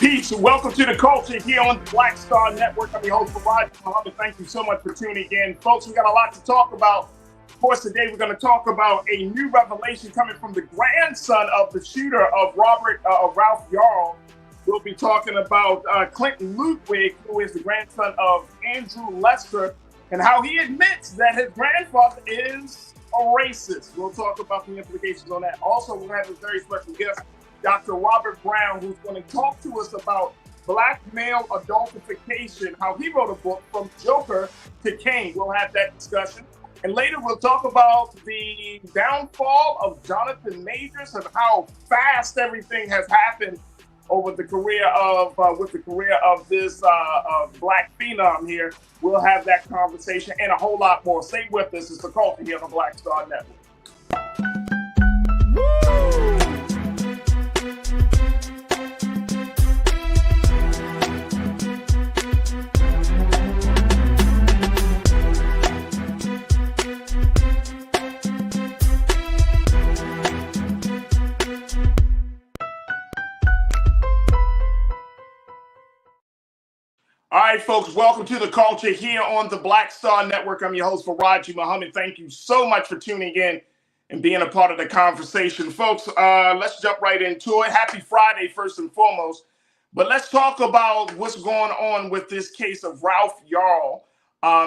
Peace. Welcome to the culture here on the Black Star Network. I'm your host, Farajii. Thank you so much for tuning in. Folks, we got a lot to talk about. Of course, today we're going to talk about a new revelation coming from the grandson of the shooter of Ralph Yarl. We'll be talking about Clinton Ludwig, who is the grandson of Andrew Lester, and how he admits that his grandfather is a racist. We'll talk about the implications on that. Also, we're going to have a very special guest, Dr. Robert Brown, who's going to talk to us about Black male adultification, how he wrote a book from Joker to Kane. We'll have that discussion. And later we'll talk about the downfall of Jonathan Majors and how fast everything has happened over the career of this Black phenom here. We'll have that conversation and a whole lot more. Stay with us. It's the culture here on the Black Star Network. Woo! All right, folks, welcome to the culture here on the Black Star Network. I'm your host, Farajii. Thank you so much for tuning in and being a part of the conversation. Folks, let's jump right into it. Happy Friday, first and foremost. But let's talk about what's going on with this case of Ralph Yarl.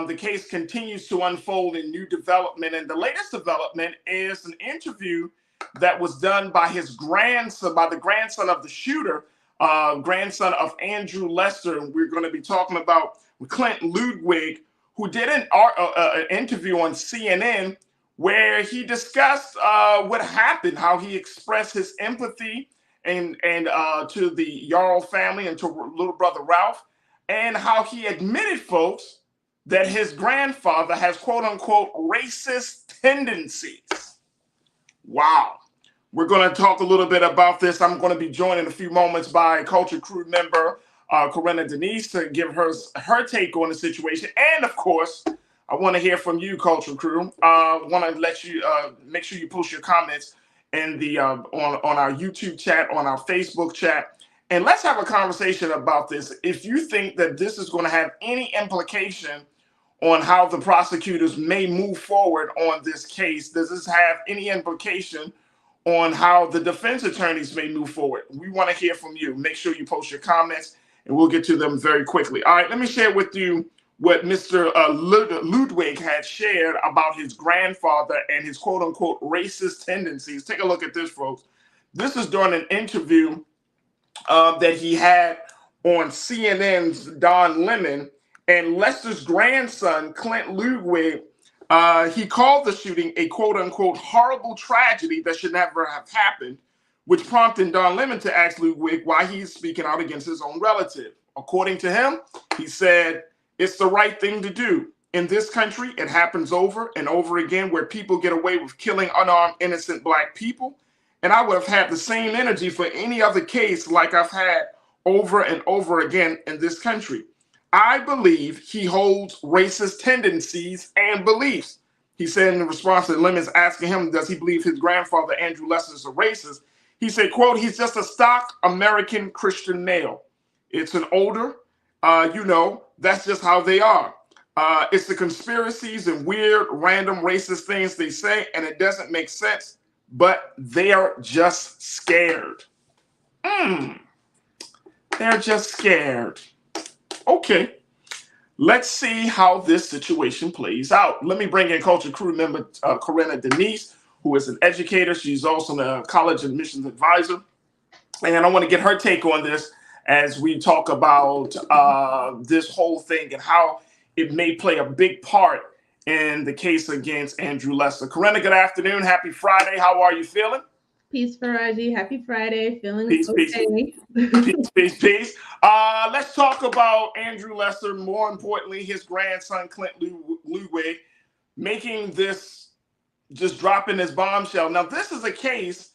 The case continues to unfold in new development. And the latest development is an interview that was done by his grandson, by the grandson of the shooter, grandson of Andrew Lester. And we're going to be talking about Clinton Ludwig, who did an interview on CNN where he discussed what happened, how he expressed his empathy and to the Yarl family and to little brother Ralph, and how he admitted, folks, that his grandfather has quote unquote racist tendencies. Wow. We're going to talk a little bit about this. I'm going to be joined in a few moments by Culture Crew member Corinna Denise to give her take on the situation. And of course, I want to hear from you, Culture Crew. I want to let you make sure you post your comments in the on our YouTube chat, on our Facebook chat, and let's have a conversation about this. If you think that this is going to have any implication on how the prosecutors may move forward on this case, does this have any implication on how the defense attorneys may move forward? We want to hear from you. Make sure you post your comments and we'll get to them very quickly. All right, let me share with you what Mr. Ludwig had shared about his grandfather and his quote unquote racist tendencies. Take a look at this, folks. This is during an interview that he had on CNN's Don Lemon, and Lester's grandson, Clint Ludwig, he called the shooting a quote-unquote horrible tragedy that should never have happened, which prompted Don Lemon to ask Ludwig why he's speaking out against his own relative. According to him, he said, "It's the right thing to do. In this country, it happens over and over again where people get away with killing unarmed, innocent Black people. And I would have had the same energy for any other case like I've had over and over again in this country. I believe he holds racist tendencies and beliefs." He said in response to Lemon's asking him, does he believe his grandfather, Andrew Lester, is a racist? He said, quote, "He's just a stock American Christian male. It's an older, that's just how they are. It's the conspiracies and weird, random racist things they say, and it doesn't make sense, but they are just scared." They're just scared. Okay, let's see how this situation plays out. Let me bring in Culture Crew member Corinna Denise, who is an educator. She's also a college admissions advisor. And I want to get her take on this as we talk about this whole thing and how it may play a big part in the case against Andrew Lester. Corinna, good afternoon. Happy Friday. How are you feeling? Peace, Farajii. Happy Friday. Feeling peace, okay. Peace. Let's talk about Andrew Lester. More importantly, his grandson, Clint Ludwig, making this, just dropping this bombshell. Now, this is a case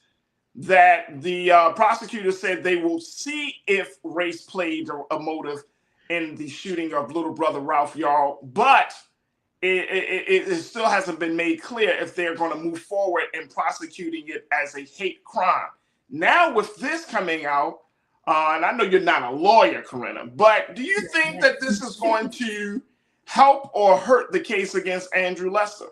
that the prosecutor said they will see if race played a motive in the shooting of little brother Ralph Yarl, but it still hasn't been made clear if they're going to move forward in prosecuting it as a hate crime. Now, with this coming out, And I know you're not a lawyer, Corinna, but do you think that this is going to help or hurt the case against Andrew Lester?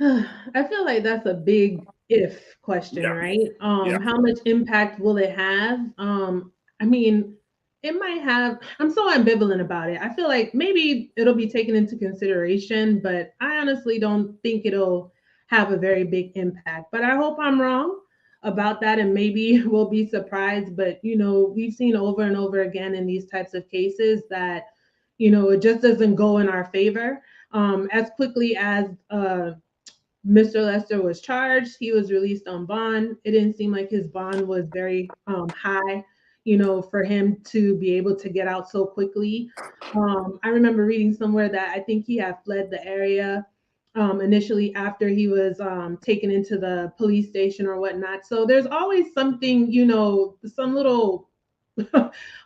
I feel like that's a big if question, Yeah, right? yeah. How much impact will it have? I mean, it might have. I'm so ambivalent about it. I feel like maybe it'll be taken into consideration, but I honestly don't think it'll have a very big impact. But I hope I'm wrong about that, and maybe we'll be surprised. But we've seen over and over again in these types of cases that it just doesn't go in our favor as quickly as Mr. Lester was charged. He was released on bond. It didn't seem like his bond was very high, for him to be able to get out so quickly. I remember reading somewhere that I think he had fled the area initially after he was taken into the police station or whatnot. So there's always something, some little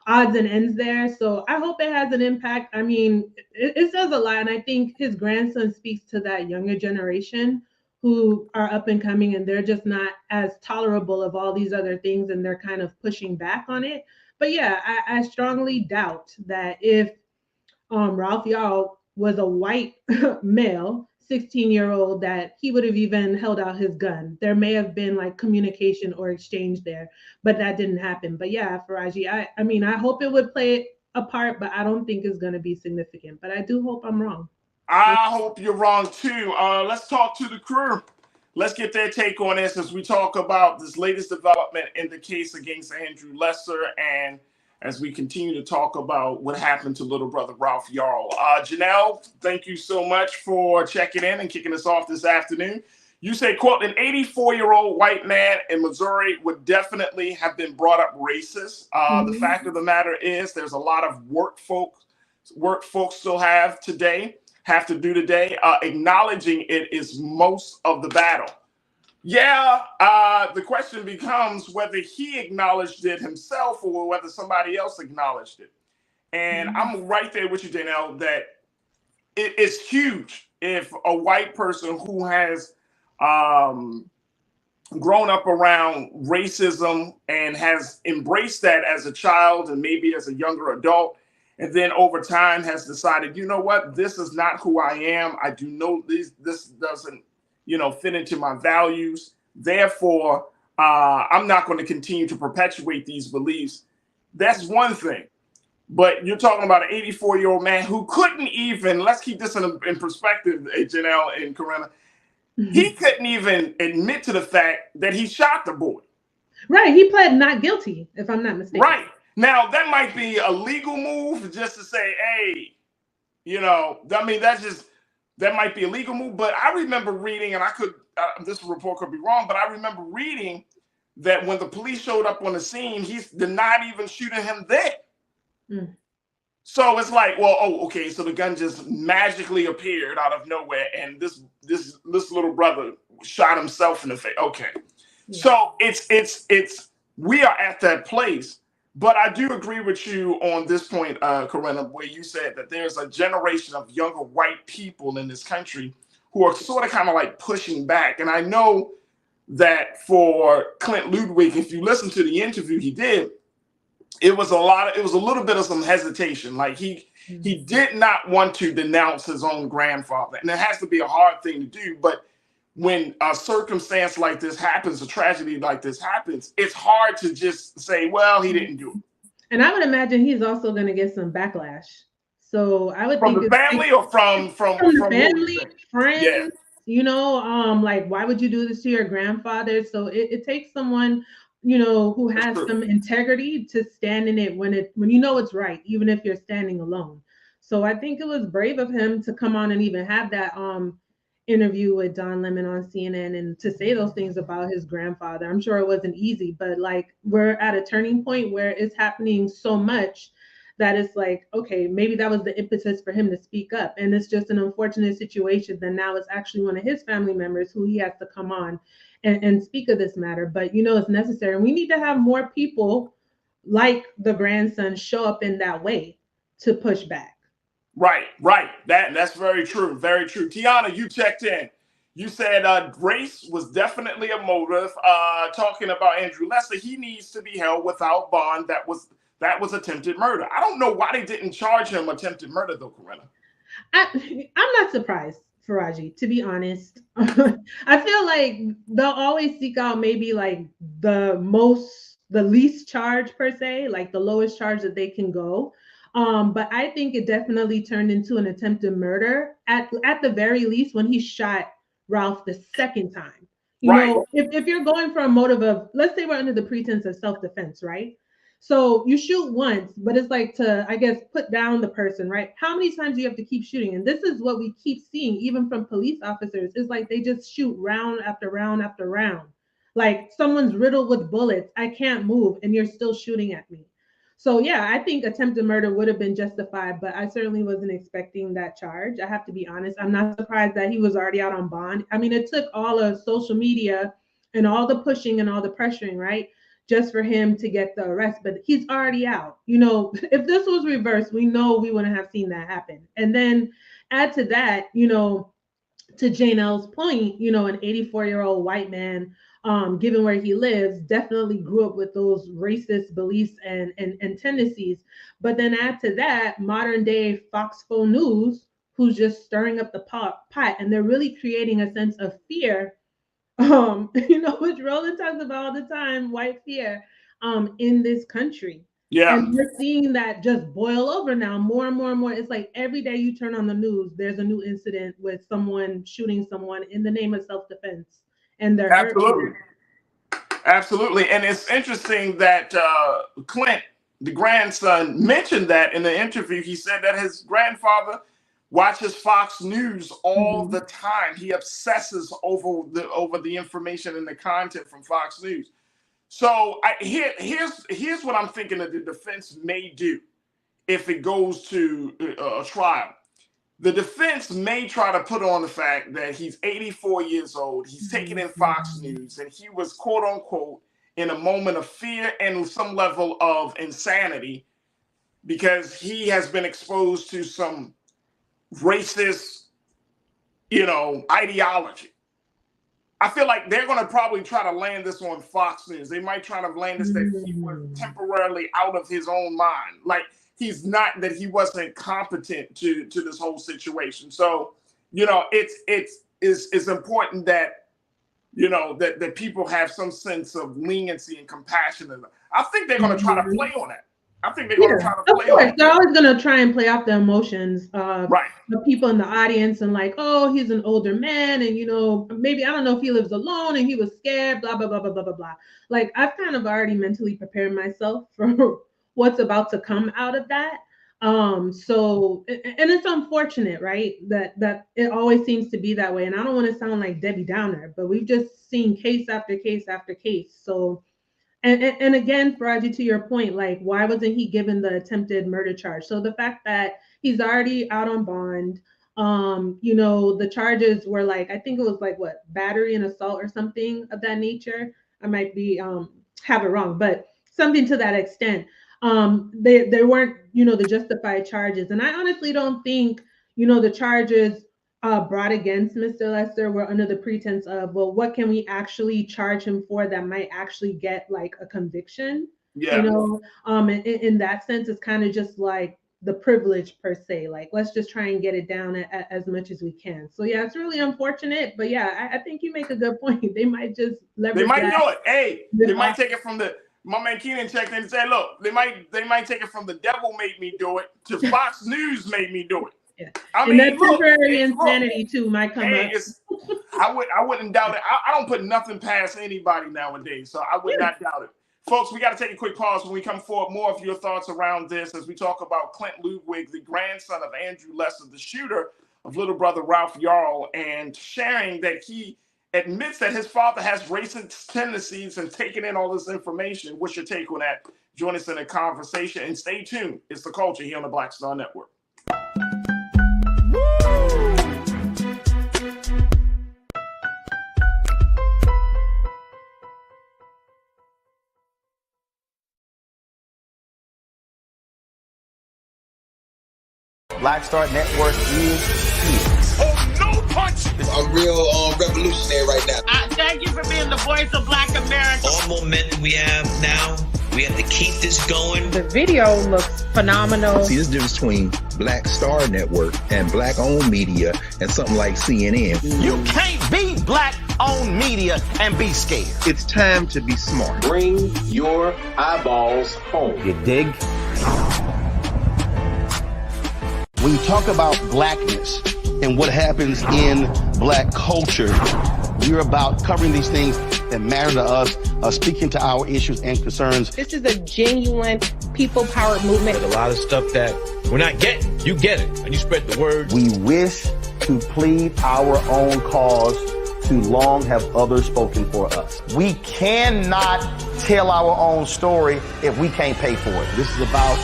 odds and ends there. So I hope it has an impact. I mean, it says a lot. And I think his grandson speaks to that younger generation who are up and coming, and they're just not as tolerable of all these other things, and they're kind of pushing back on it. But yeah, I strongly doubt that if Ralph Yarl was a white male, 16-year-old, that he would have even held out his gun. There may have been like communication or exchange there, but that didn't happen. But yeah, Farajii, I mean, I hope it would play a part, but I don't think it's going to be significant. But I do hope I'm wrong. I hope you're wrong too. Let's talk to the crew. Let's get their take on this as we talk about this latest development in the case against Andrew Lester, and as we continue to talk about what happened to little brother Ralph Yarl. Janelle, thank you so much for checking in and kicking us off this afternoon. You say, quote, an 84-year-old white man in Missouri would definitely have been brought up racist. The fact of the matter is there's a lot of work folks still have to do today. Acknowledging it is most of the battle. Yeah, the question becomes whether he acknowledged it himself or whether somebody else acknowledged it. And I'm right there with you, Janelle, that it's huge if a white person who has grown up around racism and has embraced that as a child and maybe as a younger adult, and then over time has decided, you know what, this is not who I am. I do know this doesn't, fit into my values. Therefore, I'm not going to continue to perpetuate these beliefs. That's one thing. But you're talking about an 84-year-old man who couldn't even, let's keep this in perspective, Janelle and Corinna, he couldn't even admit to the fact that he shot the boy. Right. He pled not guilty, if I'm not mistaken. Right. Now, that might be a legal move just to say, hey, that might be a legal move. But I remember reading, and this report could be wrong, but I remember reading that when the police showed up on the scene, he's denied even shooting him there. So it's like, well, okay, so the gun just magically appeared out of nowhere, and this little brother shot himself in the face. Okay. Yeah. So it's we are at that place. But I do agree with you on this point, Corinna, where you said that there's a generation of younger white people in this country who are sort of kind of like pushing back. And I know that for Clint Ludwig, if you listen to the interview he did, it was a little bit of some hesitation. Like he did not want to denounce his own grandfather. And it has to be a hard thing to do. But when a circumstance like this happens, a tragedy like this happens, it's hard to just say, well, he didn't do it. And I would imagine he's also going to get some backlash. So I would think from the family or from the family, friends, like, why would you do this to your grandfather? So it takes someone, who has some integrity to stand in it when it's right, even if you're standing alone. So I think it was brave of him to come on and even have that interview with Don Lemon on CNN and to say those things about his grandfather. I'm sure it wasn't easy, but like we're at a turning point where it's happening so much that it's like, okay, maybe that was the impetus for him to speak up. And it's just an unfortunate situation that now it's actually one of his family members who he has to come on and speak of this matter. But it's necessary. We need to have more people like the grandson show up in that way to push back. Right. That's very true. Very true. Tiana, you checked in. You said race was definitely a motive. Talking about Andrew Lester, he needs to be held without bond. That was attempted murder. I don't know why they didn't charge him attempted murder though, Corinna. I'm not surprised, Farajii, to be honest. I feel like they'll always seek out maybe like the least charge per se, like the lowest charge that they can go. But I think it definitely turned into an attempted murder at the very least when he shot Ralph the second time. You Right. know, if you're going for a motive of, let's say we're under the pretense of self-defense, right? So you shoot once, but it's like to, I guess, put down the person, right? How many times do you have to keep shooting? And this is what we keep seeing, even from police officers. It's like they just shoot round after round after round. Like someone's riddled with bullets. I can't move, and you're still shooting at me. So yeah, I think attempted murder would have been justified, but I certainly wasn't expecting that charge. I have to be honest. I'm not surprised that he was already out on bond. I mean, it took all of social media and all the pushing and all the pressuring, right? Just for him to get the arrest, but he's already out. You know, if this was reversed, we know we wouldn't have seen that happen. And then add to that, you know, to Jane L's point, you know, an 84-year-old white man, given where he lives, definitely grew up with those racist beliefs and tendencies. But then add to that, modern day Fox 4 News, who's just stirring up the pot, and they're really creating a sense of fear, you know, which Roland talks about all the time, white fear, in this country. Yeah. And we're seeing that just boil over now, more and more and more. It's like every day you turn on the news, there's a new incident with someone shooting someone in the name of self-defense, and they're absolutely, absolutely. And it's interesting that Clint, the grandson, mentioned that in the interview. He said that his grandfather watches Fox News all the time. He obsesses over the information and the content from Fox News. So here's what I'm thinking that the defense may do if it goes to a trial. The defense may try to put on the fact that he's 84 years old. He's taking in Fox News, and he was, quote unquote, in a moment of fear and some level of insanity because he has been exposed to some racist, you know, ideology. I feel like they're going to probably try to land this on Fox News. They might try to land this that he was temporarily out of his own mind. Like he's not, that he wasn't competent to this whole situation. So, you know, it's important that, you know, that people have some sense of leniency and compassion. And I think they're going to try to play on that. I think they're going to try to play on it. They're always going to try and play off the emotions of right. the people in the audience and like, oh, he's an older man. And, you know, maybe, I don't know if he lives alone and he was scared, blah, blah, blah, blah, blah, blah, blah. Like, I've kind of already mentally prepared myself for what's about to come out of that. So, and it's unfortunate, right? That it always seems to be that way. And I don't want to sound like Debbie Downer, but we've just seen case after case after case. So, and again, Farajii, to your point, like, why wasn't he given the attempted murder charge? So the fact that he's already out on bond, you know, the charges were like, I think it was like what, battery and assault or something of that nature. I might be have it wrong, but something to that extent. They weren't, you know, the justified charges. And I honestly don't think, you know, the charges brought against Mr. Lester were under the pretense of, well, what can we actually charge him for that might actually get like a conviction? Yeah. You know, in that sense, it's kind of just like the privilege per se. Like, let's just try and get it down as much as we can. So yeah, it's really unfortunate, but yeah, I think you make a good point. They might just leverage. They might know it. Hey, they might take it from the. My man Keenan checked in and said, "Look, they might take it from the devil made me do it to Fox News made me do it." Yeah. I mean, and that temporary insanity too might come up. I wouldn't doubt it. I don't put nothing past anybody nowadays, so I would not doubt it. Folks, we got to take a quick pause. When we come forward, more of your thoughts around this as we talk about Clint Ludwig, the grandson of Andrew Lester, the shooter of little brother Ralph Yarl, and sharing that he admits that his father has racist tendencies and taking in all this information. What's your take on that? Join us in a conversation and stay tuned. It's The Culture here on the Black Star Network. Black Star Network is here. Oh, no punch! A real revolutionary right now. Thank you for being the voice of Black America. All momentum we have now, we have to keep this going. The video looks phenomenal. See, there's a difference between Black Star Network and Black-owned media and something like CNN. You can't be Black-owned media and be scared. It's time to be smart. Bring your eyeballs home. You dig? When you talk about blackness and what happens in Black culture, we're about covering these things that matter to us, speaking to our issues and concerns. This is a genuine people-powered movement. There's a lot of stuff that we're not getting. You get it, and you spread the word. We wish to plead our own cause. Too long have others spoken for us. We cannot tell our own story if we can't pay for it. This is about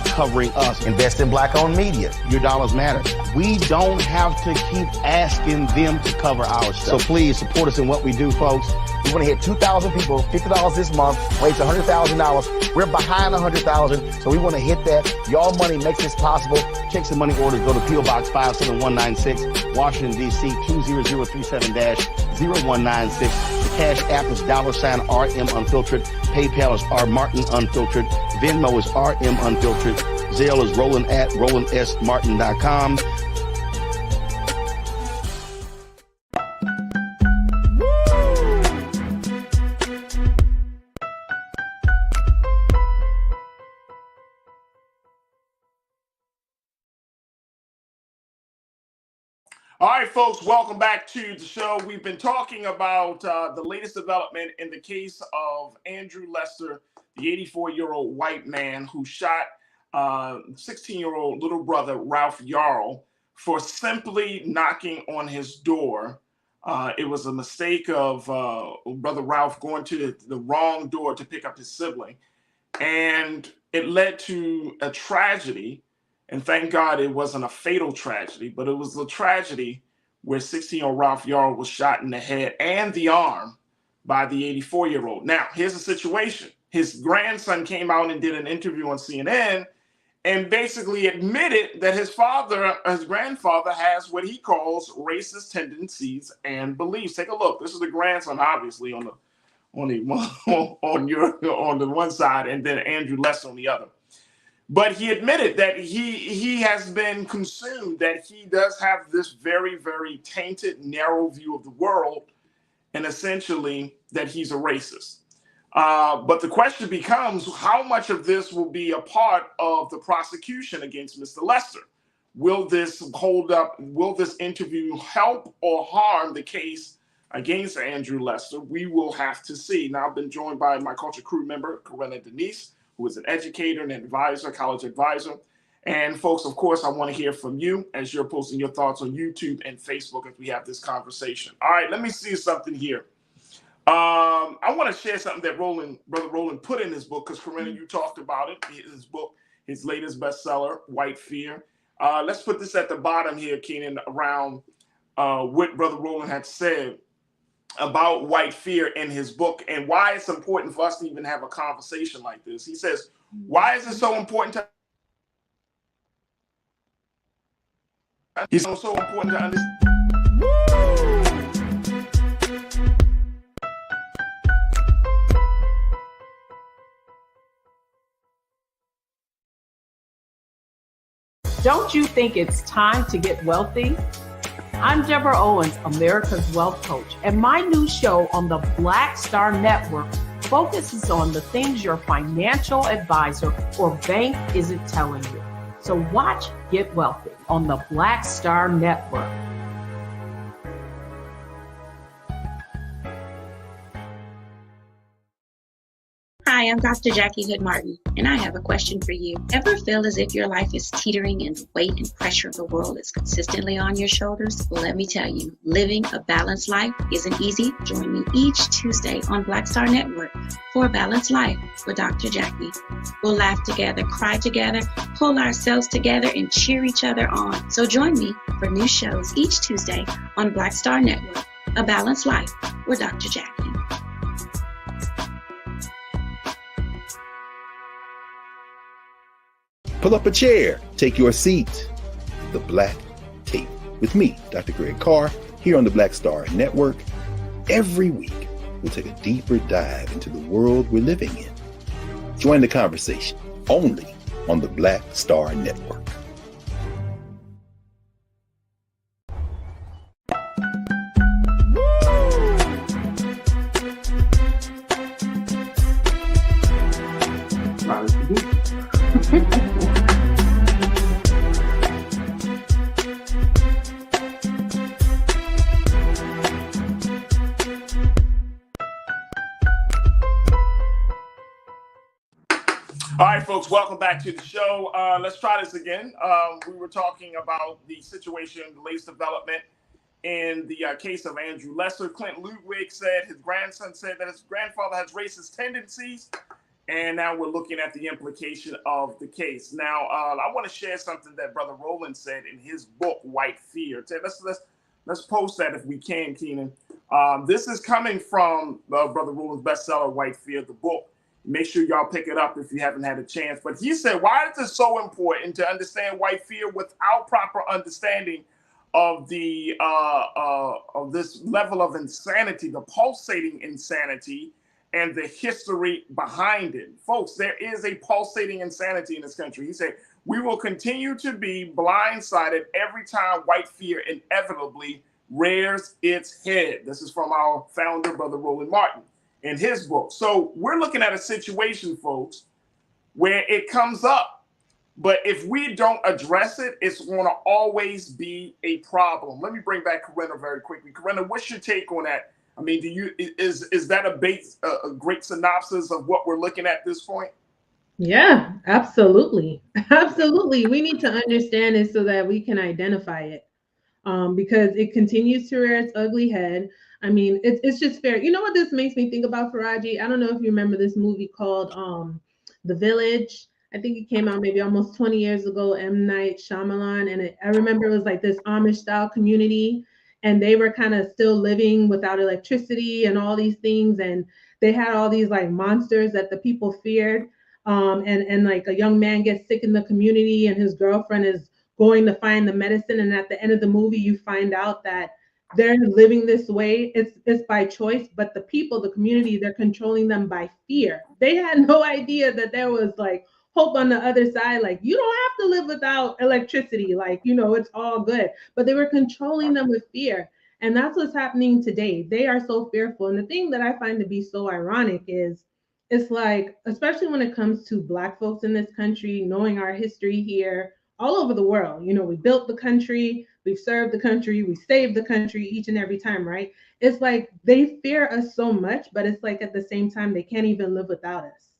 covering us. Invest in Black-owned media. Your dollars matter. We don't have to keep asking them to cover our stuff. So please support us in what we do, folks. We want to hit 2,000 people, $50 this month, raise $100,000. We're behind $100,000, so we want to hit that. Y'all money makes this possible. Checks and money orders go to P.O. Box 57196, Washington, D.C. 20037-0196. The Cash App is $RM Unfiltered. PayPal is R Martin Unfiltered. Venmo is RM Unfiltered. Zelle is Roland at RolandSMartin.com. All right, folks, welcome back to the show. We've been talking about the latest development in the case of Andrew Lester, the 84-year-old white man who shot 16-year-old little brother Ralph Yarl for simply knocking on his door. It was a mistake of brother Ralph going to the wrong door to pick up his sibling, and it led to a tragedy. And thank God it wasn't a fatal tragedy, but it was a tragedy where 16-year-old Ralph Yarl was shot in the head and the arm by the 84-year-old. Now, here's the situation. His grandson came out and did an interview on CNN and basically admitted that his grandfather has what he calls racist tendencies and beliefs. Take a look. This is the grandson, obviously, on the one side, and then Andrew Lester on the other. But he admitted that he has been consumed, that he does have this very, very tainted, narrow view of the world, and essentially that he's a racist. But the question becomes, how much of this will be a part of the prosecution against Mr. Lester? Will this hold up? Will this interview help or harm the case against Andrew Lester? We will have to see. Now, I've been joined by my Culture Crew member, Corinna Denise, who is an educator and advisor, college advisor. And folks, of course, I want to hear from you as you're posting your thoughts on YouTube and Facebook as we have this conversation. All right, let me see something here. I want to share something that Brother Roland put in his book, because Corinna, you talked about it, his book, his latest bestseller, White Fear. Let's put this at the bottom here, Keenan, around what Brother Roland had said about white fear in his book and why it's important for us to even have a conversation like this. He says, why is it so important to understand? Don't you think it's time to get wealthy? I'm Deborah Owens, America's Wealth Coach, and my new show on the Black Star Network focuses on the things your financial advisor or bank isn't telling you. So watch Get Wealthy on the Black Star Network. Hi, I'm Dr. Jackie Hood Martin, and I have a question for you. Ever feel as if your life is teetering and the weight and pressure of the world is consistently on your shoulders? Well, let me tell you, living a balanced life isn't easy. Join me each Tuesday on Black Star Network for a Balanced Life with Dr. Jackie. We'll laugh together, cry together, pull ourselves together, and cheer each other on. So join me for new shows each Tuesday on Black Star Network, A Balanced Life with Dr. Jackie. Pull up a chair, take your seat. The Black Tape with me, Dr. Greg Carr, here on the Black Star Network. Every week, we'll take a deeper dive into the world we're living in. Join the conversation only on the Black Star Network. All right, folks, welcome back to the show. Let's try this again. We were talking about the situation, the latest development in the case of Andrew Lesser. Clint Ludwig said his grandson said that his grandfather has racist tendencies, and now we're looking at the implication of the case. Now, I want to share something that Brother Roland said in his book, White Fear. Let's post that if we can, Keenan. This is coming from Brother Roland's bestseller, White Fear, the book. Make sure y'all pick it up if you haven't had a chance. But he said, why is it so important to understand white fear without proper understanding of the of this level of insanity, the pulsating insanity, and the history behind it? Folks, there is a pulsating insanity in this country. He said, we will continue to be blindsided every time white fear inevitably rears its head. This is from our founder, Brother Roland Martin, in his book. So we're looking at a situation, folks, where it comes up, but if we don't address it, it's going to always be a problem. Let me bring back Corinna very quickly. Corinna, what's your take on that? I mean, is that a great synopsis of what we're looking at this point? Yeah, absolutely. Absolutely. We need to understand it so that we can identify it, because it continues to rear its ugly head. I mean, it's just fair. You know what this makes me think about, Farajii? I don't know if you remember this movie called The Village. I think it came out maybe almost 20 years ago, M. Night Shyamalan. And I remember it was like this Amish style community, and they were kind of still living without electricity and all these things. And they had all these like monsters that the people feared. And like a young man gets sick in the community and his girlfriend is going to find the medicine. And at the end of the movie, you find out that they're living this way. It's by choice, but the people, the community, they're controlling them by fear. They had no idea that there was like hope on the other side. Like, you don't have to live without electricity. Like, you know, it's all good. But they were controlling them with fear. And that's what's happening today. They are so fearful. And the thing that I find to be so ironic is it's like, especially when it comes to Black folks in this country, knowing our history here, all over the world. You know, we built the country, we've served the country, we saved the country each and every time, right? It's like they fear us so much, but it's like at the same time, they can't even live without us.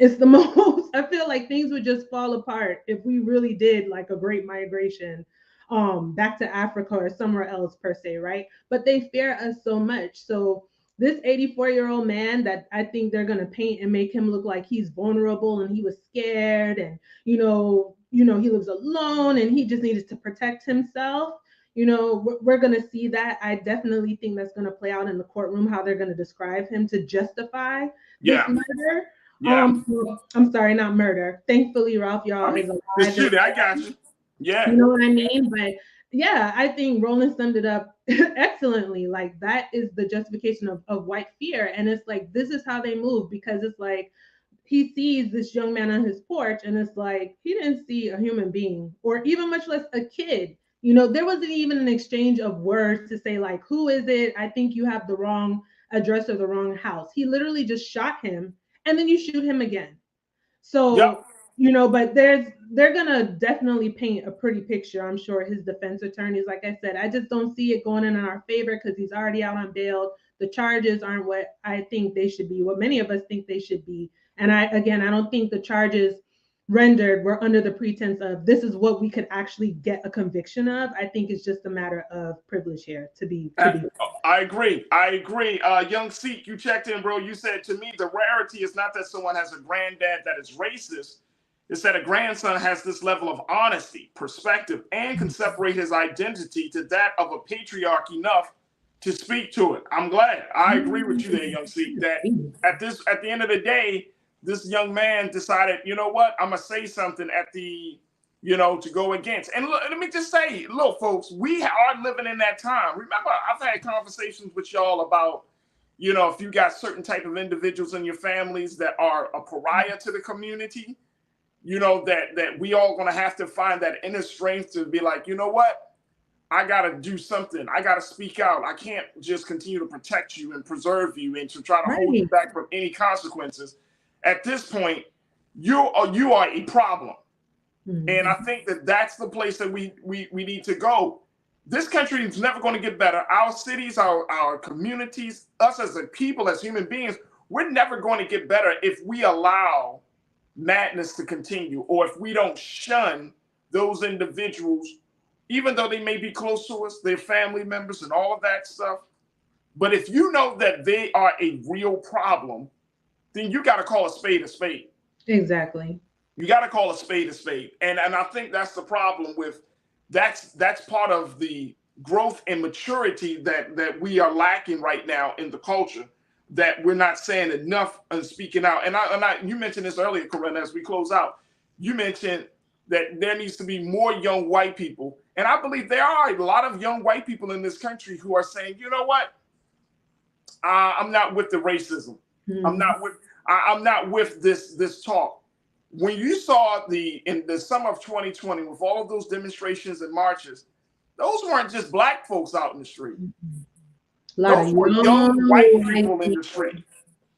It's the most, I feel like things would just fall apart if we really did like a great migration back to Africa or somewhere else per se, right? But they fear us so much. So this 84-year-old man that I think they're going to paint and make him look like he's vulnerable and he was scared and, you know, he lives alone and he just needed to protect himself. You know, we're going to see that. I definitely think that's going to play out in the courtroom, how they're going to describe him to justify this murder. Yeah. I'm sorry, not murder. Thankfully, Ralph Yarl is alive. I got you. Yeah. You know what I mean? But yeah, I think Roland summed it up excellently. Like, that is the justification of white fear. And it's like, this is how they move, because it's like, he sees this young man on his porch and it's like, he didn't see a human being or even much less a kid. You know, there wasn't even an exchange of words to say like, who is it? I think you have the wrong address or the wrong house. He literally just shot him and then you shoot him again. So, you know, but they're going to definitely paint a pretty picture. I'm sure his defense attorneys, like I said, I just don't see it going in our favor because he's already out on bail. The charges aren't what I think they should be, what many of us think they should be. And I don't think the charges rendered were under the pretense of this is what we could actually get a conviction of. I think it's just a matter of privilege here to be. I agree. Young Sikh, you checked in, bro. You said to me, the rarity is not that someone has a granddad that is racist. It's that a grandson has this level of honesty, perspective, and can separate his identity to that of a patriarch enough to speak to it. I'm glad. I agree with you there, Young Sikh, that at the end of the day, this young man decided, you know what, I'm going to say something at the to go against. And look, let me just say, look, folks, we are living in that time. Remember, I've had conversations with y'all about, if you got certain type of individuals in your families that are a pariah to the community, that we all going to have to find that inner strength to be like, you know what? I got to do something. I got to speak out. I can't just continue to protect you and preserve you and to try to hold you back from any consequences. At this point, you are a problem. And I think that's the place that we need to go. This country is never going to get better. Our cities, our communities, us as a people, as human beings, we're never going to get better if we allow madness to continue, or if we don't shun those individuals, even though they may be close to us, their family members and all of that stuff. But if you know that they are a real problem, then you got to call a spade a spade. Exactly. You got to call a spade a spade. And I think that's the problem with that's part of the growth and maturity that we are lacking right now in the culture, that we're not saying enough and speaking out. And you mentioned this earlier, Corinne, as we close out. You mentioned that there needs to be more young white people. And I believe there are a lot of young white people in this country who are saying, you know what? I'm not with the racism. I'm not with this talk. When you saw in the summer of 2020, with all of those demonstrations and marches, those weren't just black folks out in the street. Those were young white people in the street.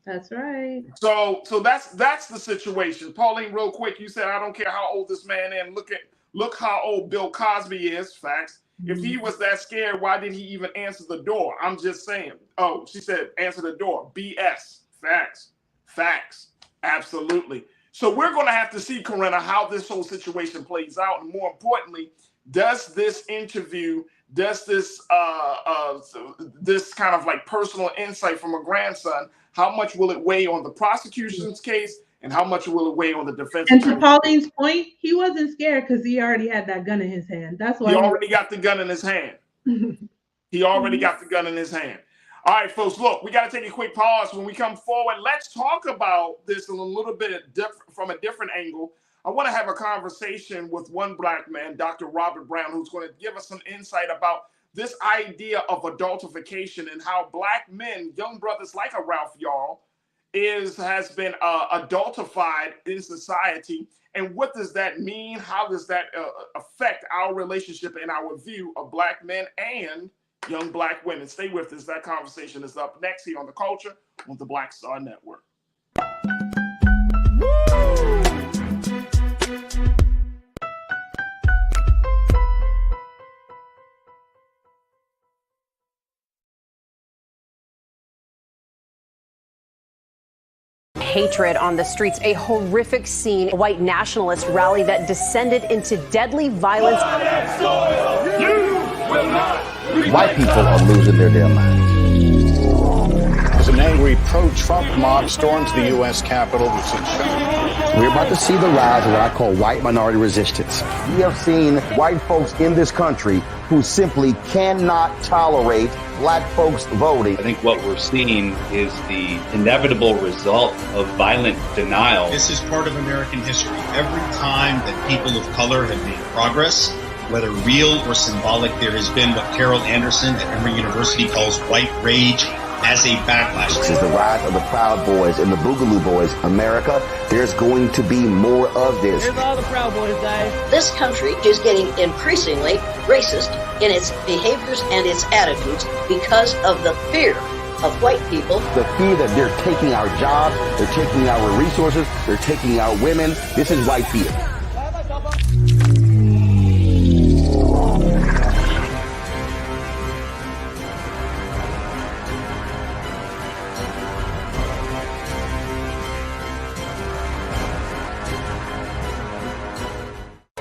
That's right. So that's the situation. Pauline, real quick, you said, I don't care how old this man is. Look how old Bill Cosby is. Facts. If he was that scared, why did he even answer the door? I'm just saying. Oh, she said, answer the door. BS. Facts. Absolutely. So we're going to have to see, Corinna, how this whole situation plays out. And more importantly, does this interview, this kind of like personal insight from a grandson, how much will it weigh on the prosecution's case, and how much will it weigh on the defense? And to Pauline's point, he wasn't scared because he already had that gun in his hand. That's why he already got the gun in his hand. He already got the gun in his hand. All right, folks, look, we got to take a quick pause. When we come forward, let's talk about this a little bit from a different angle. I want to have a conversation with one black man, Dr. Robert Brown, who's going to give us some insight about this idea of adultification and how black men, young brothers like a Ralph Yarl, has been adultified in society. And what does that mean? How does that affect our relationship and our view of black men and young black women? Stay with us. That conversation is up next here on The Culture on the Black Star Network. Hatred on the streets, a horrific scene, a white nationalist rally that descended into deadly violence. White people are losing their damn minds. As an angry pro-Trump mob storms the U.S. Capitol, we're about to see the rise of what I call white minority resistance. We have seen white folks in this country who simply cannot tolerate black folks voting. I think what we're seeing is the inevitable result of violent denial. This is part of American history. Every time that people of color have made progress, whether real or symbolic, there has been what Carol Anderson at Emory University calls white rage as a backlash. This is the rise of the Proud Boys and the Boogaloo Boys. America, there's going to be more of this. Here's all the Proud Boys, guys. This country is getting increasingly racist in its behaviors and its attitudes because of the fear of white people. The fear that they're taking our jobs, they're taking our resources, they're taking our women. This is white fear.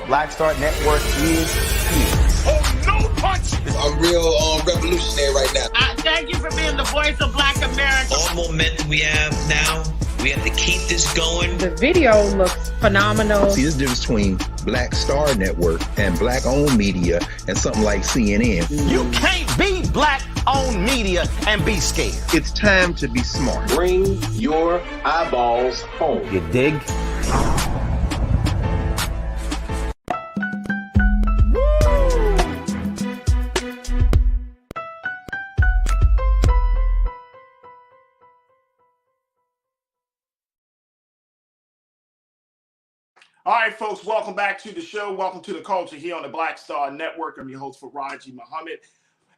Black Star Network is here. Oh, no punch! I'm real revolutionary right now. Thank you for being the voice of Black America. All momentum we have now, we have to keep this going. The video looks phenomenal. See, this difference between Black Star Network and black-owned media and something like CNN. You can't be black-owned media and be scared. It's time to be smart. Bring your eyeballs home. You dig? All right, folks, welcome back to the show. Welcome to the culture here on the Black Star Network. I'm your host, Farajii Muhammad.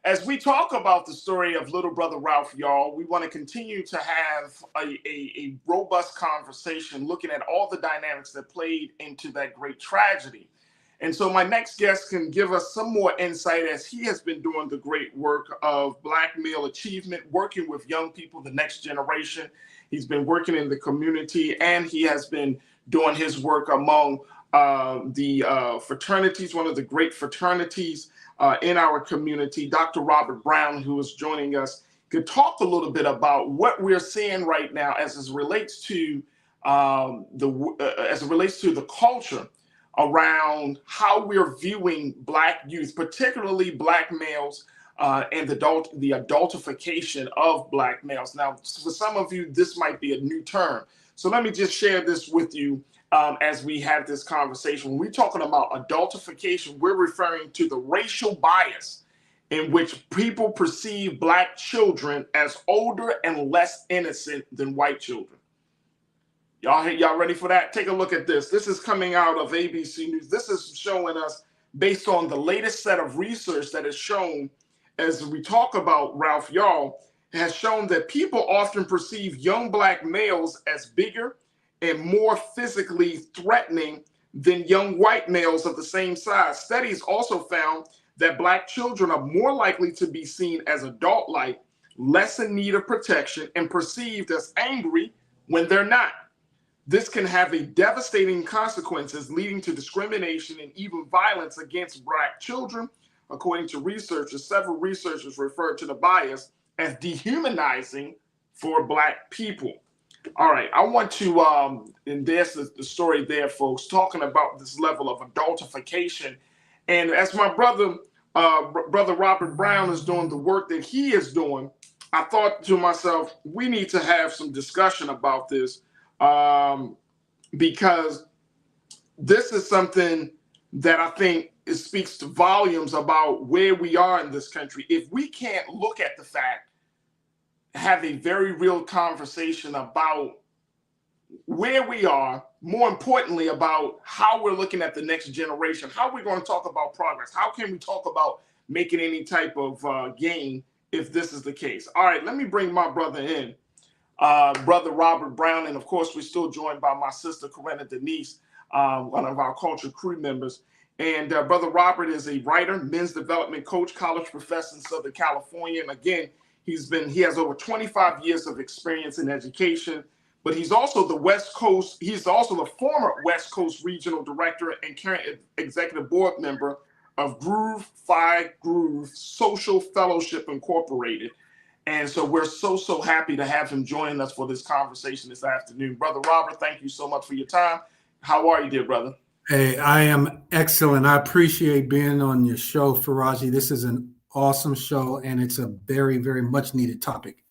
As we talk about the story of little brother Ralph Yarl, we want to continue to have a robust conversation looking at all the dynamics that played into that great tragedy. And so my next guest can give us some more insight, as he has been doing the great work of Black male achievement, working with young people, the next generation. He's been working in the community, and he has been doing his work among the fraternities, one of the great fraternities in our community. Dr. Robert Brown, who is joining us, could talk a little bit about what we're seeing right now as it relates to the culture around how we're viewing Black youth, particularly Black males, and the adultification of Black males. Now, for some of you, this might be a new term. So let me just share this with you as we have this conversation. When we're talking about adultification, we're referring to the racial bias in which people perceive Black children as older and less innocent than white children. Y'all ready for that? Take a look at this. This is coming out of ABC News. This is showing us, based on the latest set of research that is shown as we talk about Ralph Yarl, has shown that people often perceive young Black males as bigger and more physically threatening than young white males of the same size. Studies also found that Black children are more likely to be seen as adult-like, less in need of protection, and perceived as angry when they're not. This can have devastating consequences, leading to discrimination and even violence against Black children. According to researchers, several researchers referred to the bias as dehumanizing for Black people. All right, I want to, and there's the story there, folks, talking about this level of adultification. And as my brother Robert Brown is doing the work that he is doing, I thought to myself, we need to have some discussion about this, because this is something that I think it speaks to volumes about where we are in this country. If we can't look at the fact, have a very real conversation about where we are, more importantly, about how we're looking at the next generation, how we're going to talk about progress, how can we talk about making any type of gain if this is the case. All right, let me bring my brother in, Brother Robert Brown, and of course, we're still joined by my sister, Corinna Denise, one of our culture crew members. And Brother Robert is a writer, men's development coach, college professor in Southern California. And again, he has over 25 years of experience in education, but he's also he's also the former West Coast Regional Director and current Executive Board member of Groove Phi Groove Social Fellowship Incorporated. And so we're so happy to have him joining us for this conversation this afternoon. Brother Robert, thank you so much for your time. How are you, dear brother? Hey, I am excellent. I appreciate being on your show, Farajii. This is an awesome show, and it's a very, very much needed topic.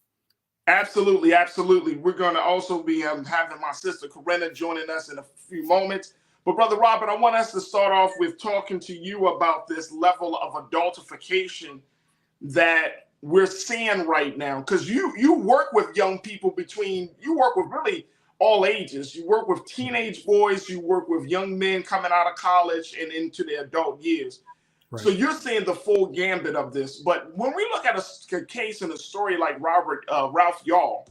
Absolutely, absolutely. We're going to also be having my sister Corinna joining us in a few moments. But Brother Robert, I want us to start off with talking to you about this level of adultification that we're seeing right now. Because you work with young people you work with really all ages. You work with teenage boys, you work with young men coming out of college and into their adult years. Right. So you're seeing the full gambit of this. But when we look at a case in a story like Ralph Yarl,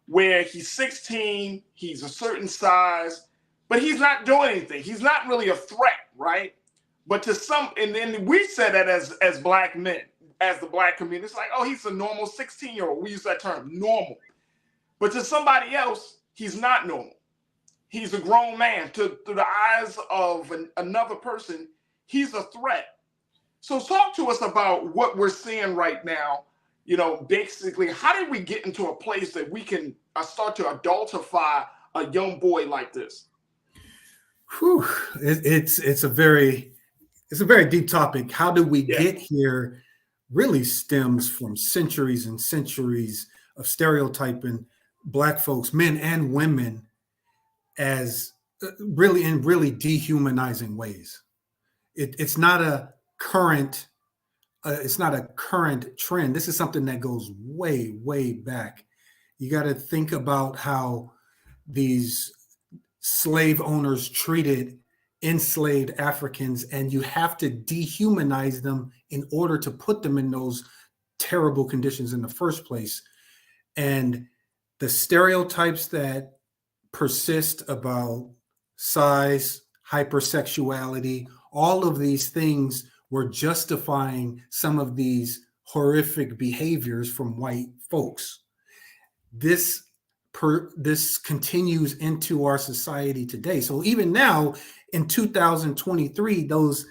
where he's 16, he's a certain size, but he's not doing anything. He's not really a threat, right? But to some, and then we say that as Black men, as the Black community, it's like, oh, he's a normal 16-year-old. We use that term, normal. But to somebody else, he's not normal. He's a grown man. Through the eyes of another person, he's a threat. So talk to us about what we're seeing right now. You know, basically, how did we get into a place that we can start to adultify a young boy like this? Whew. It's a very deep topic. How did we get here really stems from centuries and centuries of stereotyping Black folks, men and women, as really dehumanizing ways. It's not a current trend. This is something that goes way back. You got to think about how these slave owners treated enslaved Africans, and you have to dehumanize them in order to put them in those terrible conditions in the first place. And the stereotypes that persist about size, hypersexuality, all of these things were justifying some of these horrific behaviors from white folks. This continues into our society today. So even now in 2023, those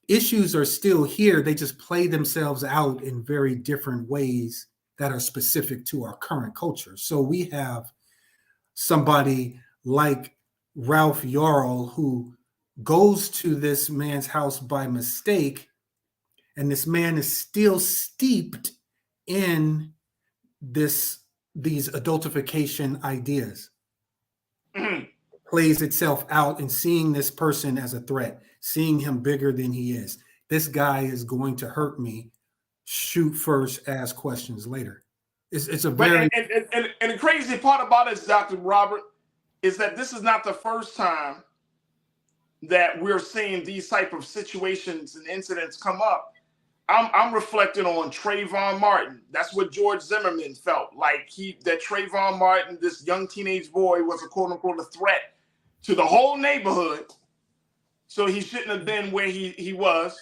issues are still here. They just play themselves out in very different ways that are specific to our current culture. So we have somebody like Ralph Yarl who goes to this man's house by mistake, and this man is still steeped in these adultification ideas. Plays itself out in seeing this person as a threat, seeing him bigger than he is. This guy is going to hurt me. Shoot first, ask questions later. It's a very and the crazy part about it, Dr. Robert, is that this is not the first time that we're seeing these type of situations and incidents come up. I'm reflecting on Trayvon Martin. That's what George Zimmerman felt like. That Trayvon Martin, this young teenage boy, was a quote unquote a threat to the whole neighborhood. So he shouldn't have been where he was.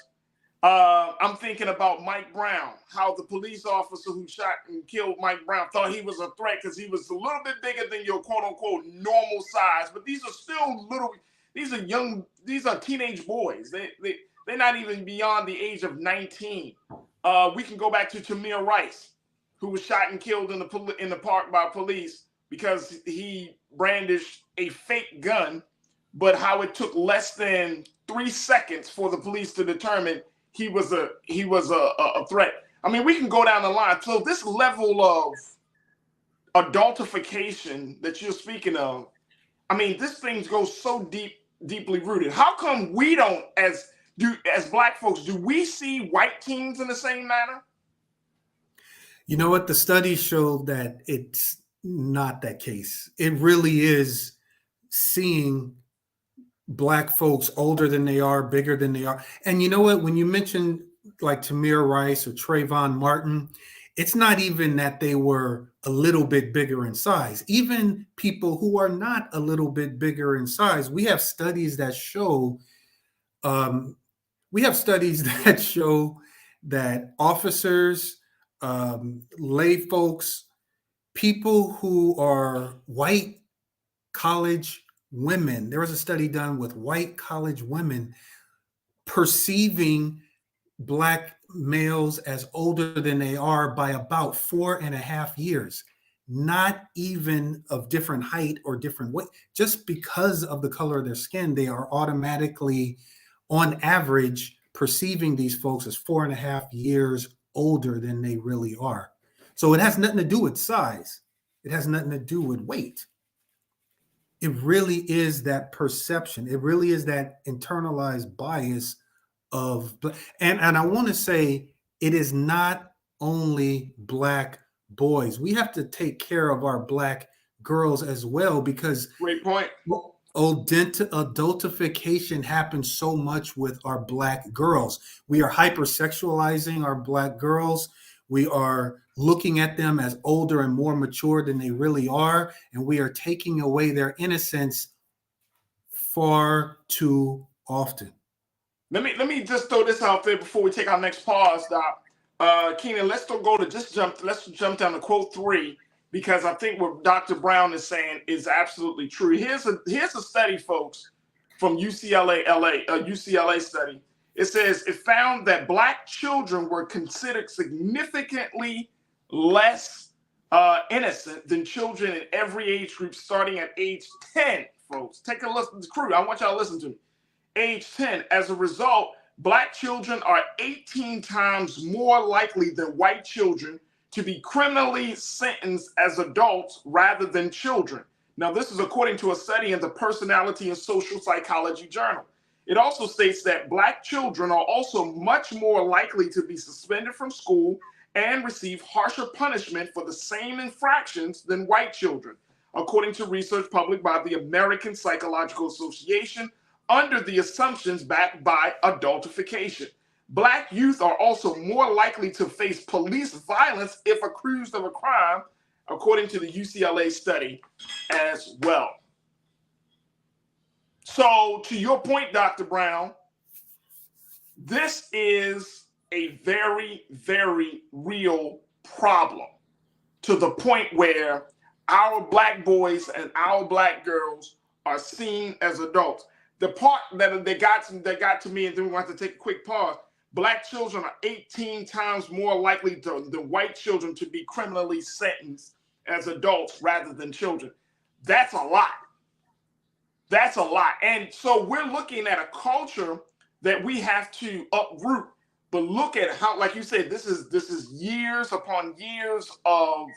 I'm thinking about Mike Brown, how the police officer who shot and killed Mike Brown thought he was a threat because he was a little bit bigger than your quote unquote normal size. But these are still these are teenage boys. They're not even beyond the age of 19. We can go back to Tamir Rice, who was shot and killed in the park by police because he brandished a fake gun, but how it took less than 3 seconds for the police to determine he was a threat. I mean, we can go down the line. So this level of adultification that you're speaking of, I mean, this thing goes so deeply rooted. How come we don't, as Black folks, do we see white teens in the same manner? You know what? The studies show that it's not that case. It really is seeing Black folks older than they are, bigger than they are. And you know what? When you mention like Tamir Rice or Trayvon Martin, it's not even that they were a little bit bigger in size. Even people who are not a little bit bigger in size, we have studies that show that officers, lay folks, people who are white college women, there was a study done with white college women perceiving Black males as older than they are by about 4.5 years, not even of different height or different weight. Just because of the color of their skin, they are automatically, on average, perceiving these folks as 4.5 years older than they really are. So it has nothing to do with size. It has nothing to do with weight. It really is that perception. It really is that internalized bias of, and I want to say it is not only Black boys. We have to take care of our Black girls as well, because great point. Adultification happens so much with our Black girls. We are hypersexualizing our Black girls. We are looking at them as older and more mature than they really are, and we are taking away their innocence far too often. Let me just throw this out there before we take our next pause, Doc. Keenan, let's jump down to quote 3, because I think what Dr. Brown is saying is absolutely true. Here's a study, folks, from UCLA study. It says it found that Black children were considered significantly less innocent than children in every age group starting at age 10, folks. Take a listen, crew. I want y'all to listen to me. Age 10. As a result, Black children are 18 times more likely than white children to be criminally sentenced as adults rather than children. Now, this is according to a study in the Personality and Social Psychology Journal. It also states that Black children are also much more likely to be suspended from school and receive harsher punishment for the same infractions than white children, according to research published by the American Psychological Association, under the assumptions backed by adultification. Black youth are also more likely to face police violence if accused of a crime, according to the UCLA study as well. So, to your point, Dr. Brown, this is a very, very real problem, to the point where our Black boys and our Black girls are seen as adults. The part that got to me, and then we want to take a quick pause. Black children are 18 times more likely than white children to be criminally sentenced as adults rather than children. That's a lot. That's a lot. And so we're looking at a culture that we have to uproot. But look at how, like you said, this is years upon years of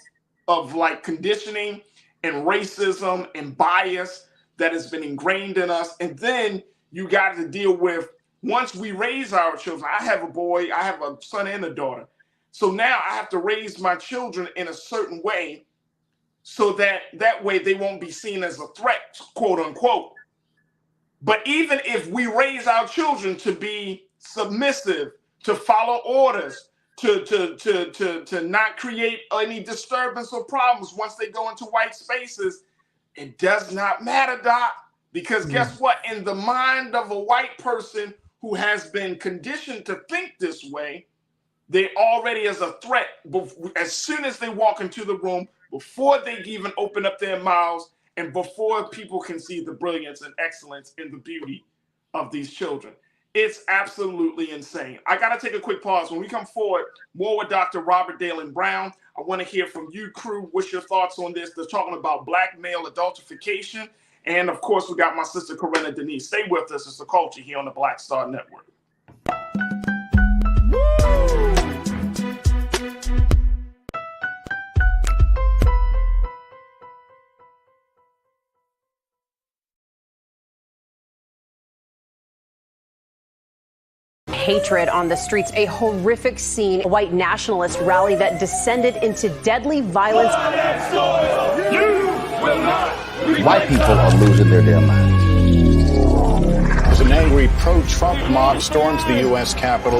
like conditioning and racism and bias that has been ingrained in us. And then you got to deal with, once we raise our children, I have a boy, I have a son and a daughter. So now I have to raise my children in a certain way so that way they won't be seen as a threat, quote unquote. But even if we raise our children to be submissive, to follow orders, to not create any disturbance or problems once they go into white spaces, it does not matter, Doc. Because guess what? In the mind of a white person who has been conditioned to think this way, they already as a threat as soon as they walk into the room, before they even open up their mouths, and before people can see the brilliance and excellence and the beauty of these children. It's absolutely insane. I got to take a quick pause. When we come forward, more with Dr. Robert Dalen Brown. I want to hear from you, crew. What's your thoughts on this? They're talking about Black male adultification. And, of course, we got my sister, Corinna Denise. Stay with us. It's The Culture here on the Black Star Network. Hatred on the streets, a horrific scene, a white nationalist rally that descended into deadly violence. White people are losing their damn minds. As an angry pro-Trump mob storms the U.S. Capitol,